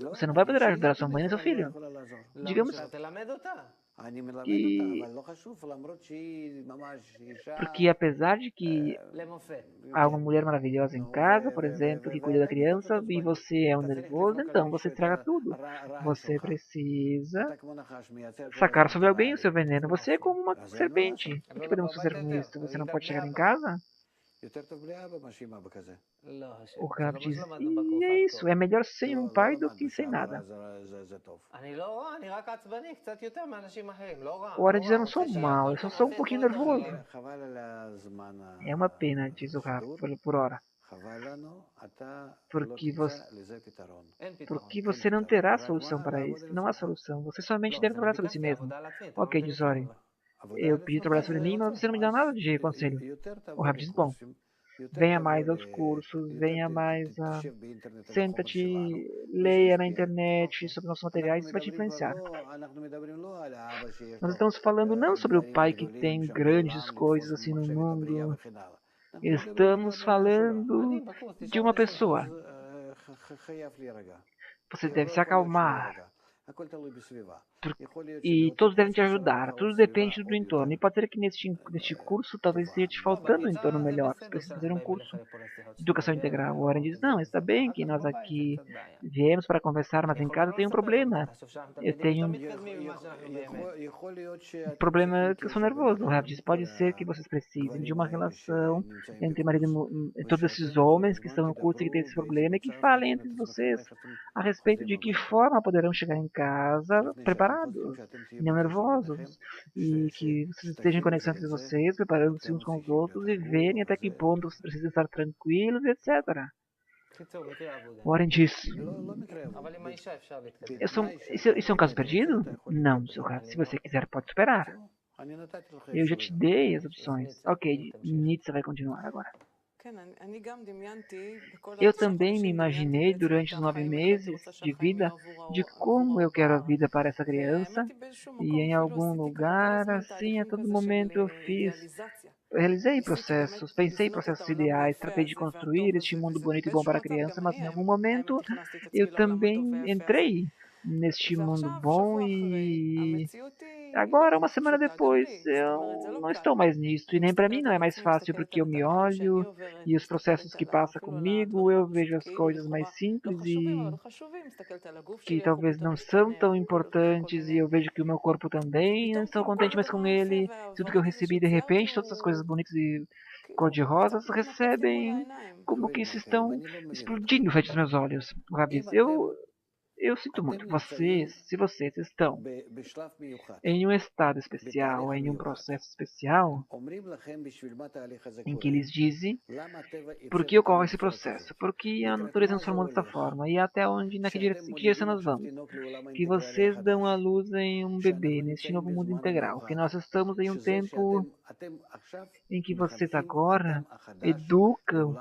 Você não vai poder ajudar a sua mãe e seu filho. Digamos que... Porque apesar de que há uma mulher maravilhosa em casa, por exemplo, que cuida da criança, e você é um nervoso, então você estraga tudo. Você precisa sacar sobre alguém o seu veneno. Você é como uma serpente. O que podemos fazer com isso? Você não pode chegar em casa O Rav diz, e é isso, é melhor sem um pai do que sem nada. O Oren diz, eu não sou mal, eu só sou um pouquinho nervoso. É uma pena, diz o Rav, por hora. Porque você não terá solução para isso. Não há solução. Você somente deve trabalhar sobre si mesmo. Ok, diz Oren. Eu pedi trabalhar sobre mim, mas você não me dá nada de conselho. O Rav diz, bom, venha mais aos cursos, venha mais a... Senta-te, leia na internet sobre nossos materiais, isso vai te influenciar. Nós estamos falando não sobre o pai que tem grandes coisas assim no mundo. Estamos falando de uma pessoa. Você deve se acalmar. E todos devem te ajudar. Tudo depende do entorno. E pode ser que neste curso talvez esteja te faltando um entorno melhor. Você precisa fazer um curso de educação integral. O Oren diz, não, está bem que nós aqui viemos para conversar, mas em casa tem um problema. Eu tenho um problema que eu sou nervoso. O Rav diz, pode ser que vocês precisem de uma relação entre marido e todos esses homens que estão no curso e que têm esse problema e que falem entre vocês a respeito de que forma poderão chegar em casa preparados, não nervosos, e que vocês estejam em conexão entre vocês, preparando-se uns com os outros e verem até que ponto vocês precisam estar tranquilos, etc. Warren diz, isso é um caso perdido? Não, seu Rav. Se você quiser, pode esperar. Eu já te dei as opções. Ok, Nitsa vai continuar agora. Eu também me imaginei durante os 9 meses de vida de como eu quero a vida para essa criança e em algum lugar, assim, a todo momento eu realizei processos, pensei em processos ideais, tratei de construir este mundo bonito e bom para a criança, mas em algum momento eu também entrei neste mundo bom e agora, uma semana depois, eu não estou mais nisso. E nem para mim não é mais fácil, porque eu me olho e os processos que passa comigo, eu vejo as coisas mais simples e que talvez não são tão importantes. E eu vejo que o meu corpo também, não estou contente mais com ele. Tudo que eu recebi, de repente, todas as coisas bonitas e cor-de-rosas recebem como que se estão explodindo frente aos meus olhos. O Rav diz, eu sinto muito. Se vocês estão em um estado especial, em um processo especial, em que eles dizem por que ocorre esse processo, por que a natureza nos formou dessa forma e até onde, em que direção nós vamos. Que vocês dão à luz em um bebê, neste novo mundo integral, que nós estamos em um tempo em que vocês agora educam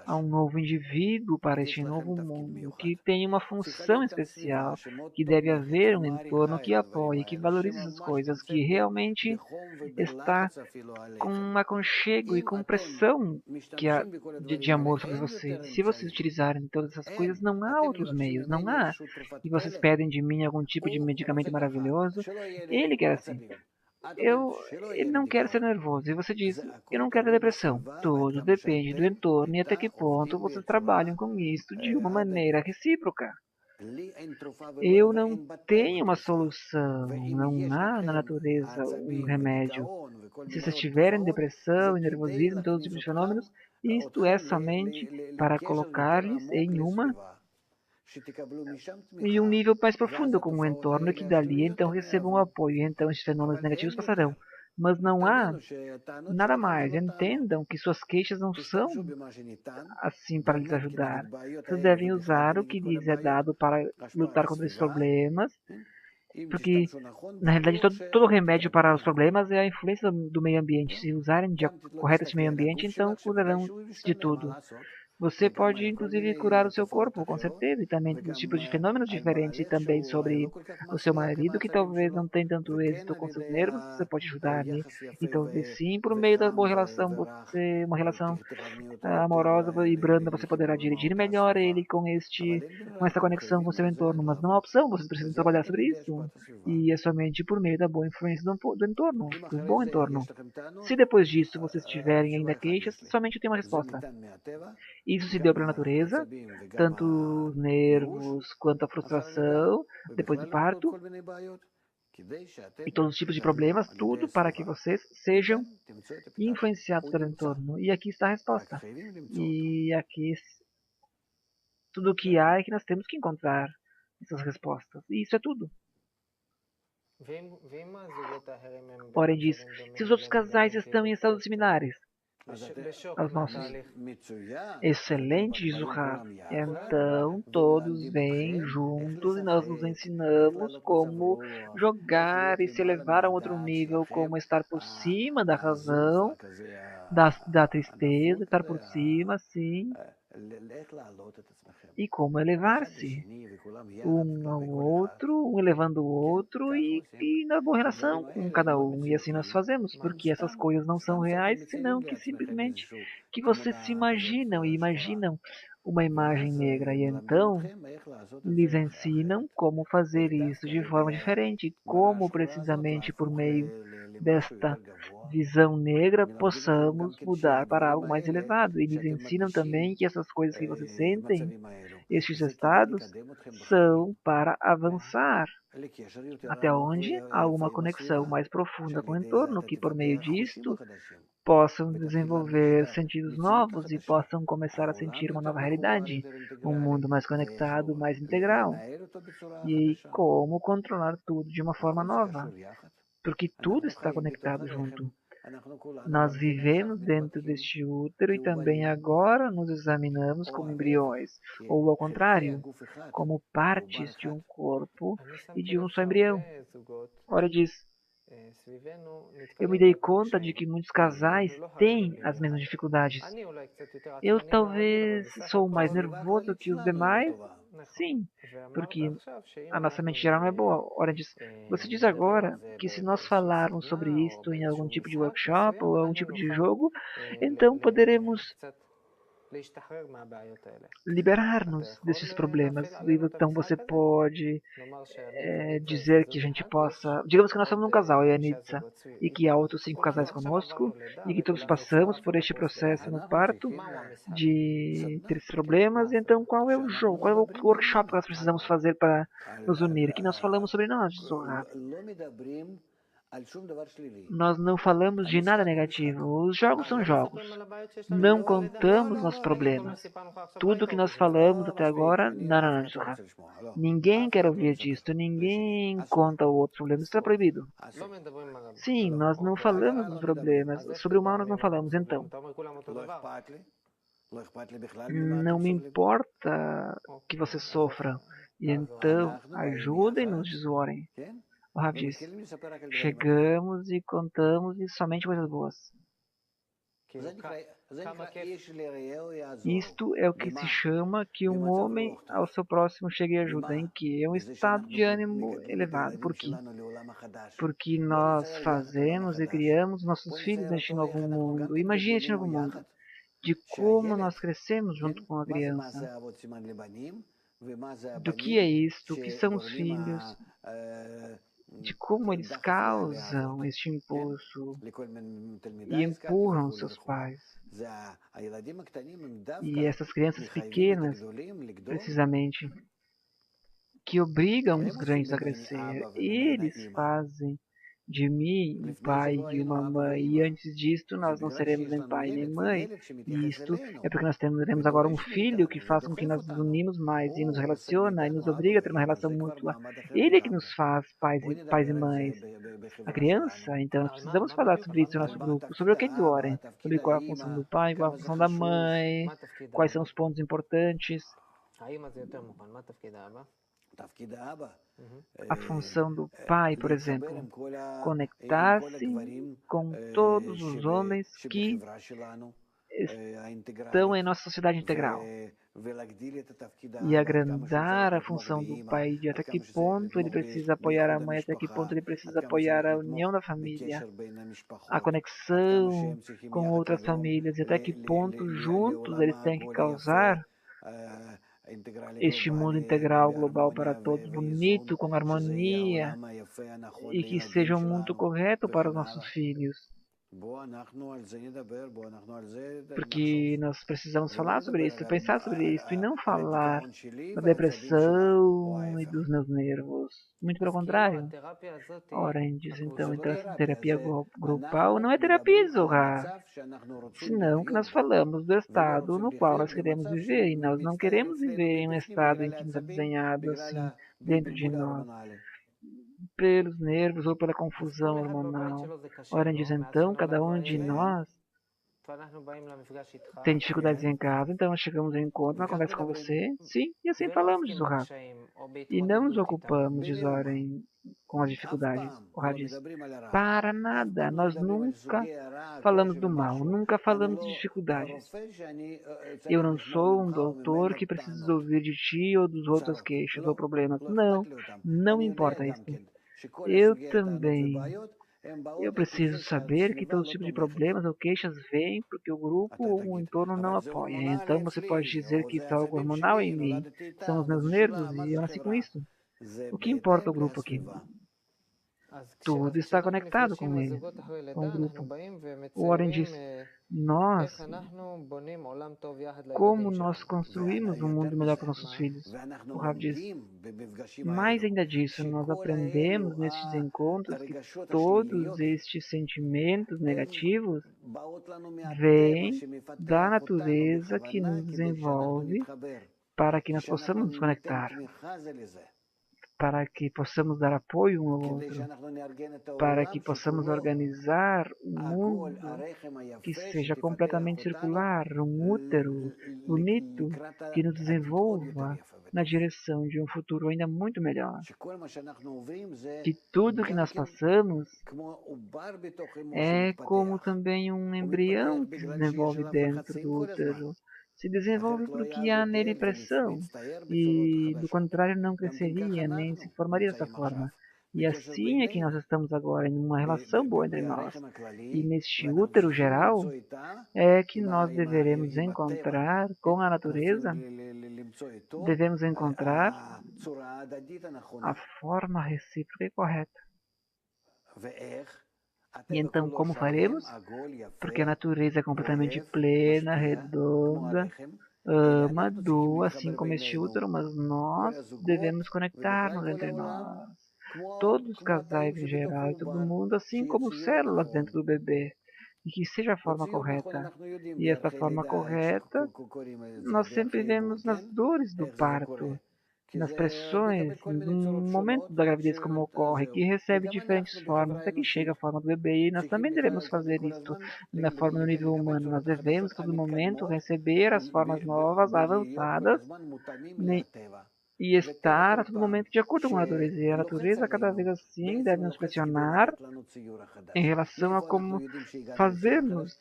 a um novo indivíduo para este novo mundo, que tem uma função especial, que deve haver um entorno que apoie, que valorize essas coisas, que realmente está com um aconchego e com pressão de amor sobre vocês. Se vocês utilizarem todas essas coisas, não há outros meios, não há. E vocês pedem de mim algum tipo de medicamento maravilhoso, ele quer assim. Ele não quer ser nervoso. E você diz, eu não quero ter depressão. Tudo depende do entorno e até que ponto vocês trabalham com isso de uma maneira recíproca. Eu não tenho uma solução. Não há na natureza um remédio. Se vocês tiverem depressão e nervosismo, todos os tipos de fenômenos, isto é somente para colocar-lhes em um nível mais profundo com o entorno que dali então recebam apoio. Então esses fenômenos negativos passarão. Mas não há nada mais. Entendam que suas queixas não são assim para lhes ajudar. Vocês devem usar o que lhes é dado para lutar contra esses problemas, porque na realidade todo remédio para os problemas é a influência do meio ambiente. Se usarem correto esse meio ambiente, então curarão de tudo. Você pode, inclusive, curar o seu corpo, com certeza, e também dos tipos de fenômenos diferentes, e também sobre o seu marido, que talvez não tenha tanto êxito com seus nervos, você pode ajudar, né? E talvez sim, por meio da boa relação, uma relação amorosa e branda, você poderá dirigir melhor ele com essa conexão com o seu entorno, mas não há opção, vocês precisam trabalhar sobre isso. E é somente por meio da boa influência do entorno, do bom entorno. Se depois disso vocês tiverem ainda queixas, somente tem uma resposta. Isso se deu para a natureza, tanto os nervos quanto a frustração depois do parto, e todos os tipos de problemas, tudo para que vocês sejam influenciados pelo entorno. E aqui está a resposta. E aqui tudo o que há é que nós temos que encontrar essas respostas. E isso é tudo. Ora, ele diz, se os outros casais estão em estados similares aos nossos, excelente, diz o Rav. Então todos vêm juntos e nós nos ensinamos como jogar e se elevar a outro nível, como estar por cima da razão, da tristeza, estar por cima, sim, e como elevar-se um ao outro, um elevando o outro e na boa relação com cada um. E assim nós fazemos, porque essas coisas não são reais, senão que simplesmente que vocês se imaginam e imaginam uma imagem negra. E então lhes ensinam como fazer isso de forma diferente, como precisamente por meio desta visão negra possamos mudar para algo mais elevado. E lhes ensinam também que essas coisas que vocês sentem, estes estados, são para avançar até onde há uma conexão mais profunda com o entorno, que por meio disto possam desenvolver sentidos novos e possam começar a sentir uma nova realidade, um mundo mais conectado, mais integral. E como controlar tudo de uma forma nova, porque tudo está conectado junto. Nós vivemos dentro deste útero e também agora nos examinamos como embriões, ou ao contrário, como partes de um corpo e de um só embrião. Ora, diz, eu me dei conta de que muitos casais têm as mesmas dificuldades. Eu talvez sou mais nervoso que os demais? Sim, porque a nossa mente geral não é boa. Ora, você diz agora que se nós falarmos sobre isto em algum tipo de workshop ou algum tipo de jogo, então poderemos liberar-nos desses problemas. Então você pode dizer que a gente possa... Digamos que nós somos um casal, eu e a Nitsa, e que há outros 5 casais conosco, e que todos passamos por este processo no parto de ter esses problemas. Então qual é o jogo? Qual é o workshop que nós precisamos fazer para nos unir? Que nós falamos sobre nós, Zohar. Nós não falamos de nada negativo. Os jogos são jogos. Não contamos nossos problemas. Tudo que nós falamos até agora, não, Zohar. Ninguém quer ouvir disto. Ninguém conta o outro problema. Isso está proibido. Sim, nós não falamos dos problemas. Sobre o mal nós não falamos. Então, não me importa que você sofra. E então, ajudem-nos, Zoren. O Rav diz, chegamos e contamos e somente coisas boas. Isto é o que se chama que um homem ao seu próximo chegue e ajuda, em que é um estado de ânimo elevado. Por quê? Porque nós fazemos e criamos nossos filhos neste novo mundo. Imagine este novo mundo, de como nós crescemos junto com a criança. Do que é isto? O que são os filhos? De como eles causam este impulso e empurram seus pais. E essas crianças pequenas, precisamente, que obrigam os grandes a crescer, eles fazem de mim um pai e uma mãe, e antes disto nós não seremos nem pai nem mãe. E isto é porque nós teremos agora um filho que faz com que nós nos unimos mais e nos relaciona e nos obriga a ter uma relação mútua. Ele é que nos faz pais e mães. A criança, então nós precisamos falar sobre isso no nosso grupo, sobre o que eles orem, sobre qual é a função do pai, qual é a função da mãe, quais são os pontos importantes. A função do pai, por exemplo, conectar-se com todos os homens que estão em nossa sociedade integral e agrandar a função do pai, de até que ponto ele precisa apoiar a mãe, até que ponto ele precisa apoiar a união da família, a conexão com outras famílias, e até que ponto juntos eles têm que causar este mundo integral, global para todos, bonito, com harmonia, e que seja um mundo correto para os nossos filhos. Porque nós precisamos falar sobre isso, pensar sobre isso, e não falar da depressão e dos meus nervos. Muito pelo contrário. Oranges, então essa terapia grupal não é terapia, Zohar. Senão que nós falamos do estado no qual nós queremos viver, e nós não queremos viver em um estado em que nos é desenhado assim, dentro de nós, pelos nervos ou pela confusão hormonal. Oranges, então, cada um de nós tem dificuldades em casa, então nós chegamos ao encontro, uma conversa com você, sim, e assim falamos de Zohar. E não nos ocupamos de Zoren com as dificuldades. O Ra diz, para nada, nós nunca falamos do mal, nunca falamos de dificuldades. Eu não sou um doutor que precisa ouvir de ti ou dos outros queixas ou problemas. Não, não importa isso. Eu também. Eu preciso saber que todo tipo de problemas ou queixas vêm porque o grupo ou o entorno não apoia. Então você pode dizer que isso é algo hormonal em mim, são os meus nervos e eu nasci com isso. O que importa o grupo aqui? Tudo está conectado com ele, com o grupo. O Warren diz, como nós construímos um mundo melhor para nossos filhos? O Rav diz, mais ainda disso, nós aprendemos nestes encontros que todos estes sentimentos negativos vêm da natureza que nos desenvolve para que nós possamos nos conectar, para que possamos dar apoio um ao outro, para que possamos organizar um mundo que seja completamente circular, um útero bonito que nos desenvolva na direção de um futuro ainda muito melhor. Que tudo que nós passamos é como também um embrião que se desenvolve dentro do útero. Se desenvolve porque há nele pressão, e do contrário não cresceria, nem se formaria dessa forma. E assim é que nós estamos agora, em uma relação boa entre nós. E neste útero geral é que nós deveremos encontrar com a natureza, devemos encontrar a forma recíproca e correta. E então, como faremos? Porque a natureza é completamente plena, redonda, ama, doa, assim como este útero, mas nós devemos conectar-nos entre nós. Todos os casais em geral e todo mundo, assim como células dentro do bebê. E que seja a forma correta. E essa forma correta, nós sempre vemos nas dores do parto, nas pressões, no momento da gravidez como ocorre, que recebe diferentes formas, até que chega a forma do bebê, e nós também devemos fazer isto na forma no nível humano. Nós devemos, a todo momento, receber as formas novas, avançadas, e estar a todo momento de acordo com a natureza. E a natureza, cada vez assim, deve nos pressionar em relação a como fazermos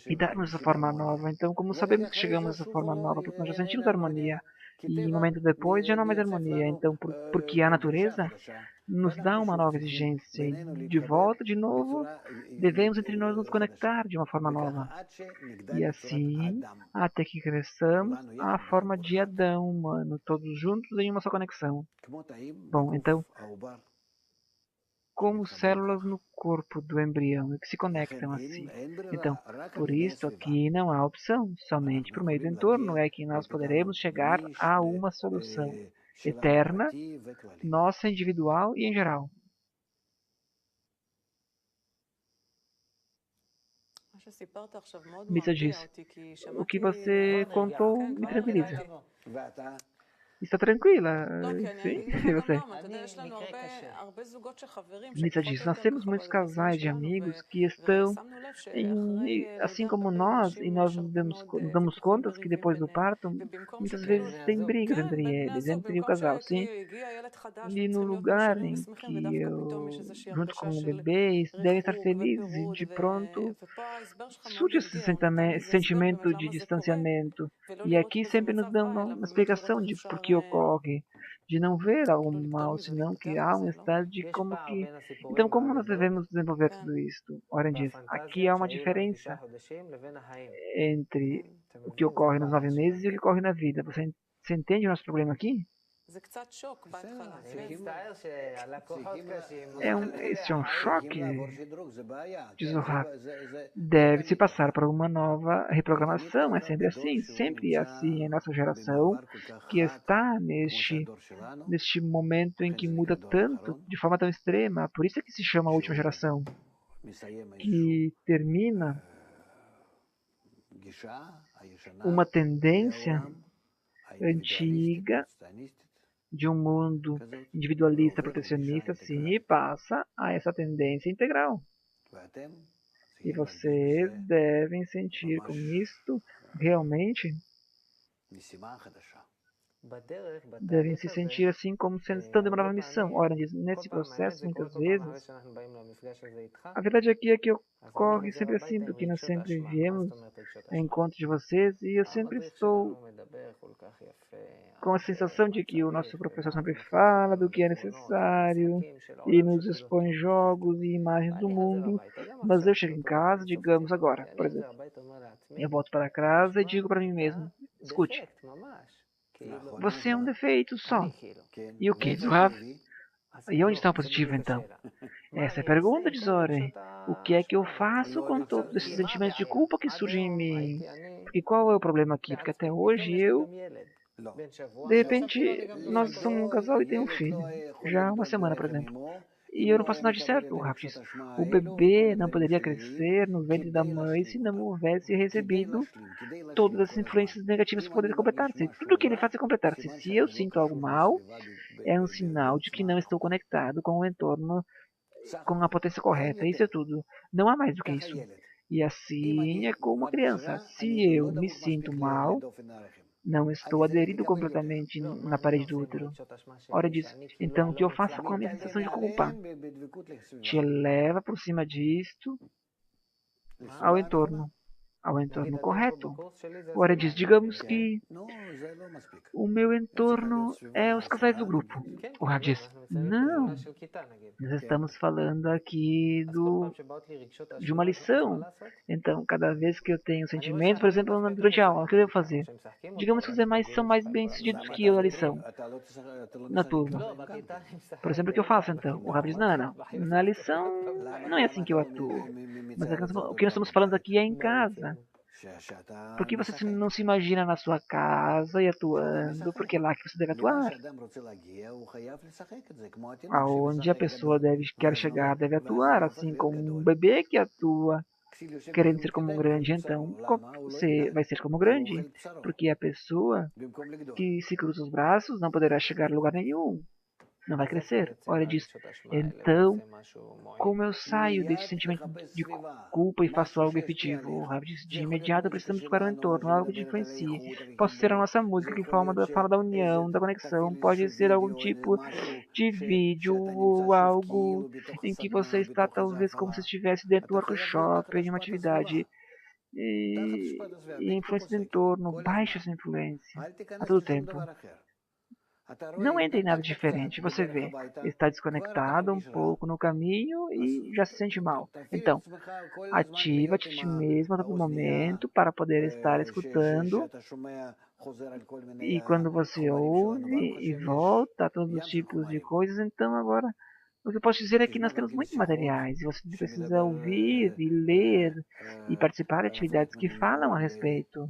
e darmos essa forma nova. Então, como sabemos que chegamos a essa forma nova? Porque nós já sentimos harmonia. E um momento depois já não há mais harmonia. Então, porque a natureza nos dá uma nova exigência. E de volta, de novo, devemos entre nós nos conectar de uma forma nova. E assim, até que cresçamos à forma de Adão humano, todos juntos em uma só conexão. Bom, então, como células no corpo do embrião e que se conectam assim. Então, por isso aqui não há opção, somente por meio do entorno é que nós poderemos chegar a uma solução eterna, nossa, individual e em geral. Missa diz, o que você contou me tranquiliza. Está tranquila? Sim? E você? Nissa diz, nós temos muitos casais de amigos que estão, assim como nós, e nós nos damos conta que depois do parto, muitas vezes tem brigas entre eles, entre o casal, sim? E no lugar em que eu, junto com o bebê, devem estar felizes, e de pronto surge esse sentimento de distanciamento. E aqui sempre nos dão uma explicação de por que ocorre, de não ver algo mal, senão que há um estado de como que... Então, como nós devemos desenvolver tudo isto? Ora diz, aqui há uma diferença entre o que ocorre nos 9 meses e o que ocorre na vida. Você entende o nosso problema aqui? זה קצת שוק בהתחלה. אני מצטער שהלקוחות קשים. Este é um choque, diz o Rav. Deve-se passar por uma nova reprogramação. É sempre assim em nossa geração, que está neste momento em que muda tanto, de forma tão extrema. Por isso é que se chama a última geração, que termina uma tendência antiga de um mundo individualista, protecionista, sim, e passa a essa tendência integral. E vocês devem sentir com isto, realmente, devem se sentir assim como estando em uma nova missão. Ora, nesse processo, muitas vezes, a verdade aqui é que ocorre sempre assim, porque nós sempre viemos ao encontro de vocês e eu sempre estou com a sensação de que o nosso professor sempre fala do que é necessário e nos expõe jogos e imagens do mundo, mas eu chego em casa, digamos agora, por exemplo, eu volto para casa e digo para mim mesmo, escute, você é um defeito só. E o que, diz o Rav? E onde está o positivo, então? Essa é a pergunta, diz Oren. O que é que eu faço com todos esses sentimentos de culpa que surgem em mim? Porque qual é o problema aqui? Porque até hoje de repente, nós somos um casal e tem um filho. Já há uma semana, por exemplo. E eu não faço nada de certo, o Rav diz. O bebê não poderia crescer no ventre da mãe se não houvesse recebido todas as influências negativas para poder completar-se. Tudo que ele faz é completar-se. Se eu sinto algo mal, é um sinal de que não estou conectado com o entorno, com a potência correta. Isso é tudo. Não há mais do que isso. E assim é como uma criança. Se eu me sinto mal, não estou aderido completamente na parede do útero. Ora diz, então o que eu faço com a minha sensação de culpa? Te leva por cima disto ao entorno correto. Ora diz, digamos que o meu entorno é os casais do grupo. O Rav diz, não, nós estamos falando aqui de uma lição. Então, cada vez que eu tenho sentimentos, por exemplo, durante a aula, o que eu devo fazer? Digamos que os demais são mais bem-sucedidos que eu na lição, na turma. Por exemplo, o que eu faço então? O Rav diz, não, na lição não é assim que eu atuo. Mas o que nós estamos falando aqui é em casa. Por que você não se imagina na sua casa e atuando? Porque é lá que você deve atuar. Aonde a pessoa quer chegar, deve atuar, assim como um bebê que atua, querendo ser como um grande. Então, você vai ser como um grande, porque a pessoa que se cruza os braços não poderá chegar a lugar nenhum. Não vai crescer. Ora diz, então, como eu saio desse sentimento de culpa e faço algo efetivo? O Rav diz, de imediato precisamos buscar um entorno, algo que influencie. Pode ser a nossa música que fala da união, da conexão, pode ser algum tipo de vídeo ou algo em que você está talvez como se estivesse dentro do workshop, em uma atividade. E influência do entorno, baixa essa influência a todo tempo. Não entra em nada diferente, você vê, está desconectado um pouco no caminho e já se sente mal. Então, ativa-te a ti mesmo a todo momento para poder estar escutando. E quando você ouve e volta a todos os tipos de coisas, então agora o que eu posso dizer é que nós temos muitos materiais e você precisa ouvir e ler e participar de atividades que falam a respeito.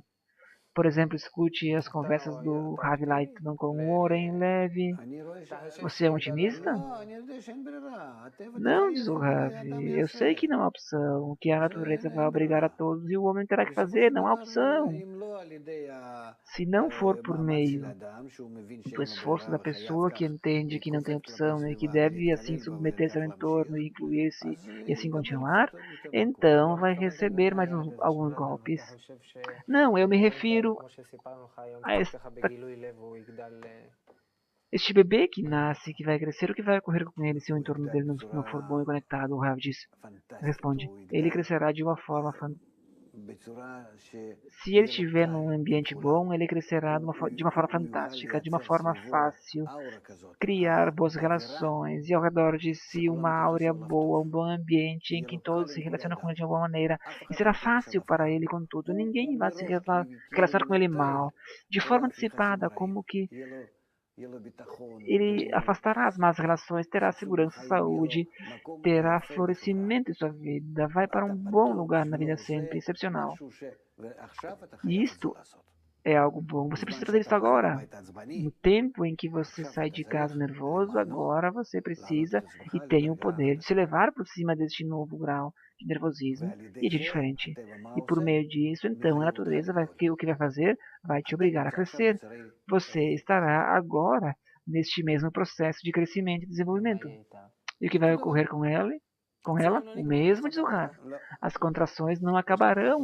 Por exemplo, escute as conversas do Rav Lightman com o Oren Levi. Você é um otimista? Não, diz o Rav. Eu sei que não há opção, que a natureza vai obrigar a todos e o homem terá que fazer. Não há opção. Se não for por meio do esforço da pessoa que entende que não tem opção e que deve assim submeter-se ao entorno e incluir-se e assim continuar, então vai receber mais alguns golpes. Não, eu me refiro a este bebê que nasce, que vai crescer, o que vai ocorrer com ele se o entorno dele não for bom e conectado? O Rav diz, responde, ele crescerá de uma forma se ele estiver num ambiente bom, ele crescerá de uma forma fantástica, de uma forma fácil, criar boas relações e ao redor de si uma áurea boa, um bom ambiente em que todos se relacionam com ele de uma boa maneira. E será fácil para ele, contudo. Ninguém vai se relacionar com ele mal, de forma antecipada, como que Ele afastará as más relações, terá segurança, saúde, terá florescimento em sua vida, vai para um bom lugar na vida sempre, excepcional. E isto é algo bom. Você precisa fazer isso agora. No tempo em que você sai de casa nervoso, agora você precisa e tem o poder de se levar por cima deste novo grau de nervosismo e de diferente. E por meio disso, então, a natureza o que vai fazer? Vai te obrigar a crescer. Você estará agora neste mesmo processo de crescimento e desenvolvimento. E o que vai ocorrer com ela? O mesmo diz o Rav. As contrações não acabam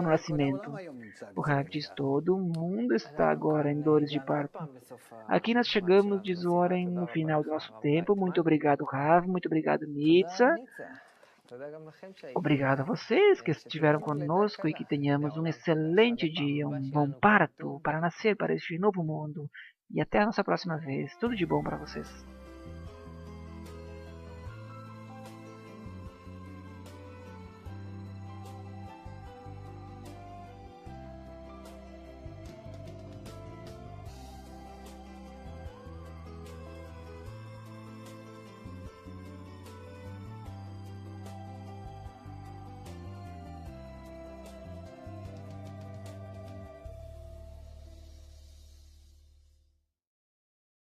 no nascimento. O Rav diz: todo mundo está agora em dores de parto. Aqui nós chegamos, diz o Oren, no final do nosso tempo. Muito obrigado, Rav. Muito obrigado, Nitza. Obrigado a vocês que estiveram conosco e que tenhamos um excelente dia, um bom parto para nascer para este novo mundo. E até a nossa próxima vez. Tudo de bom para vocês.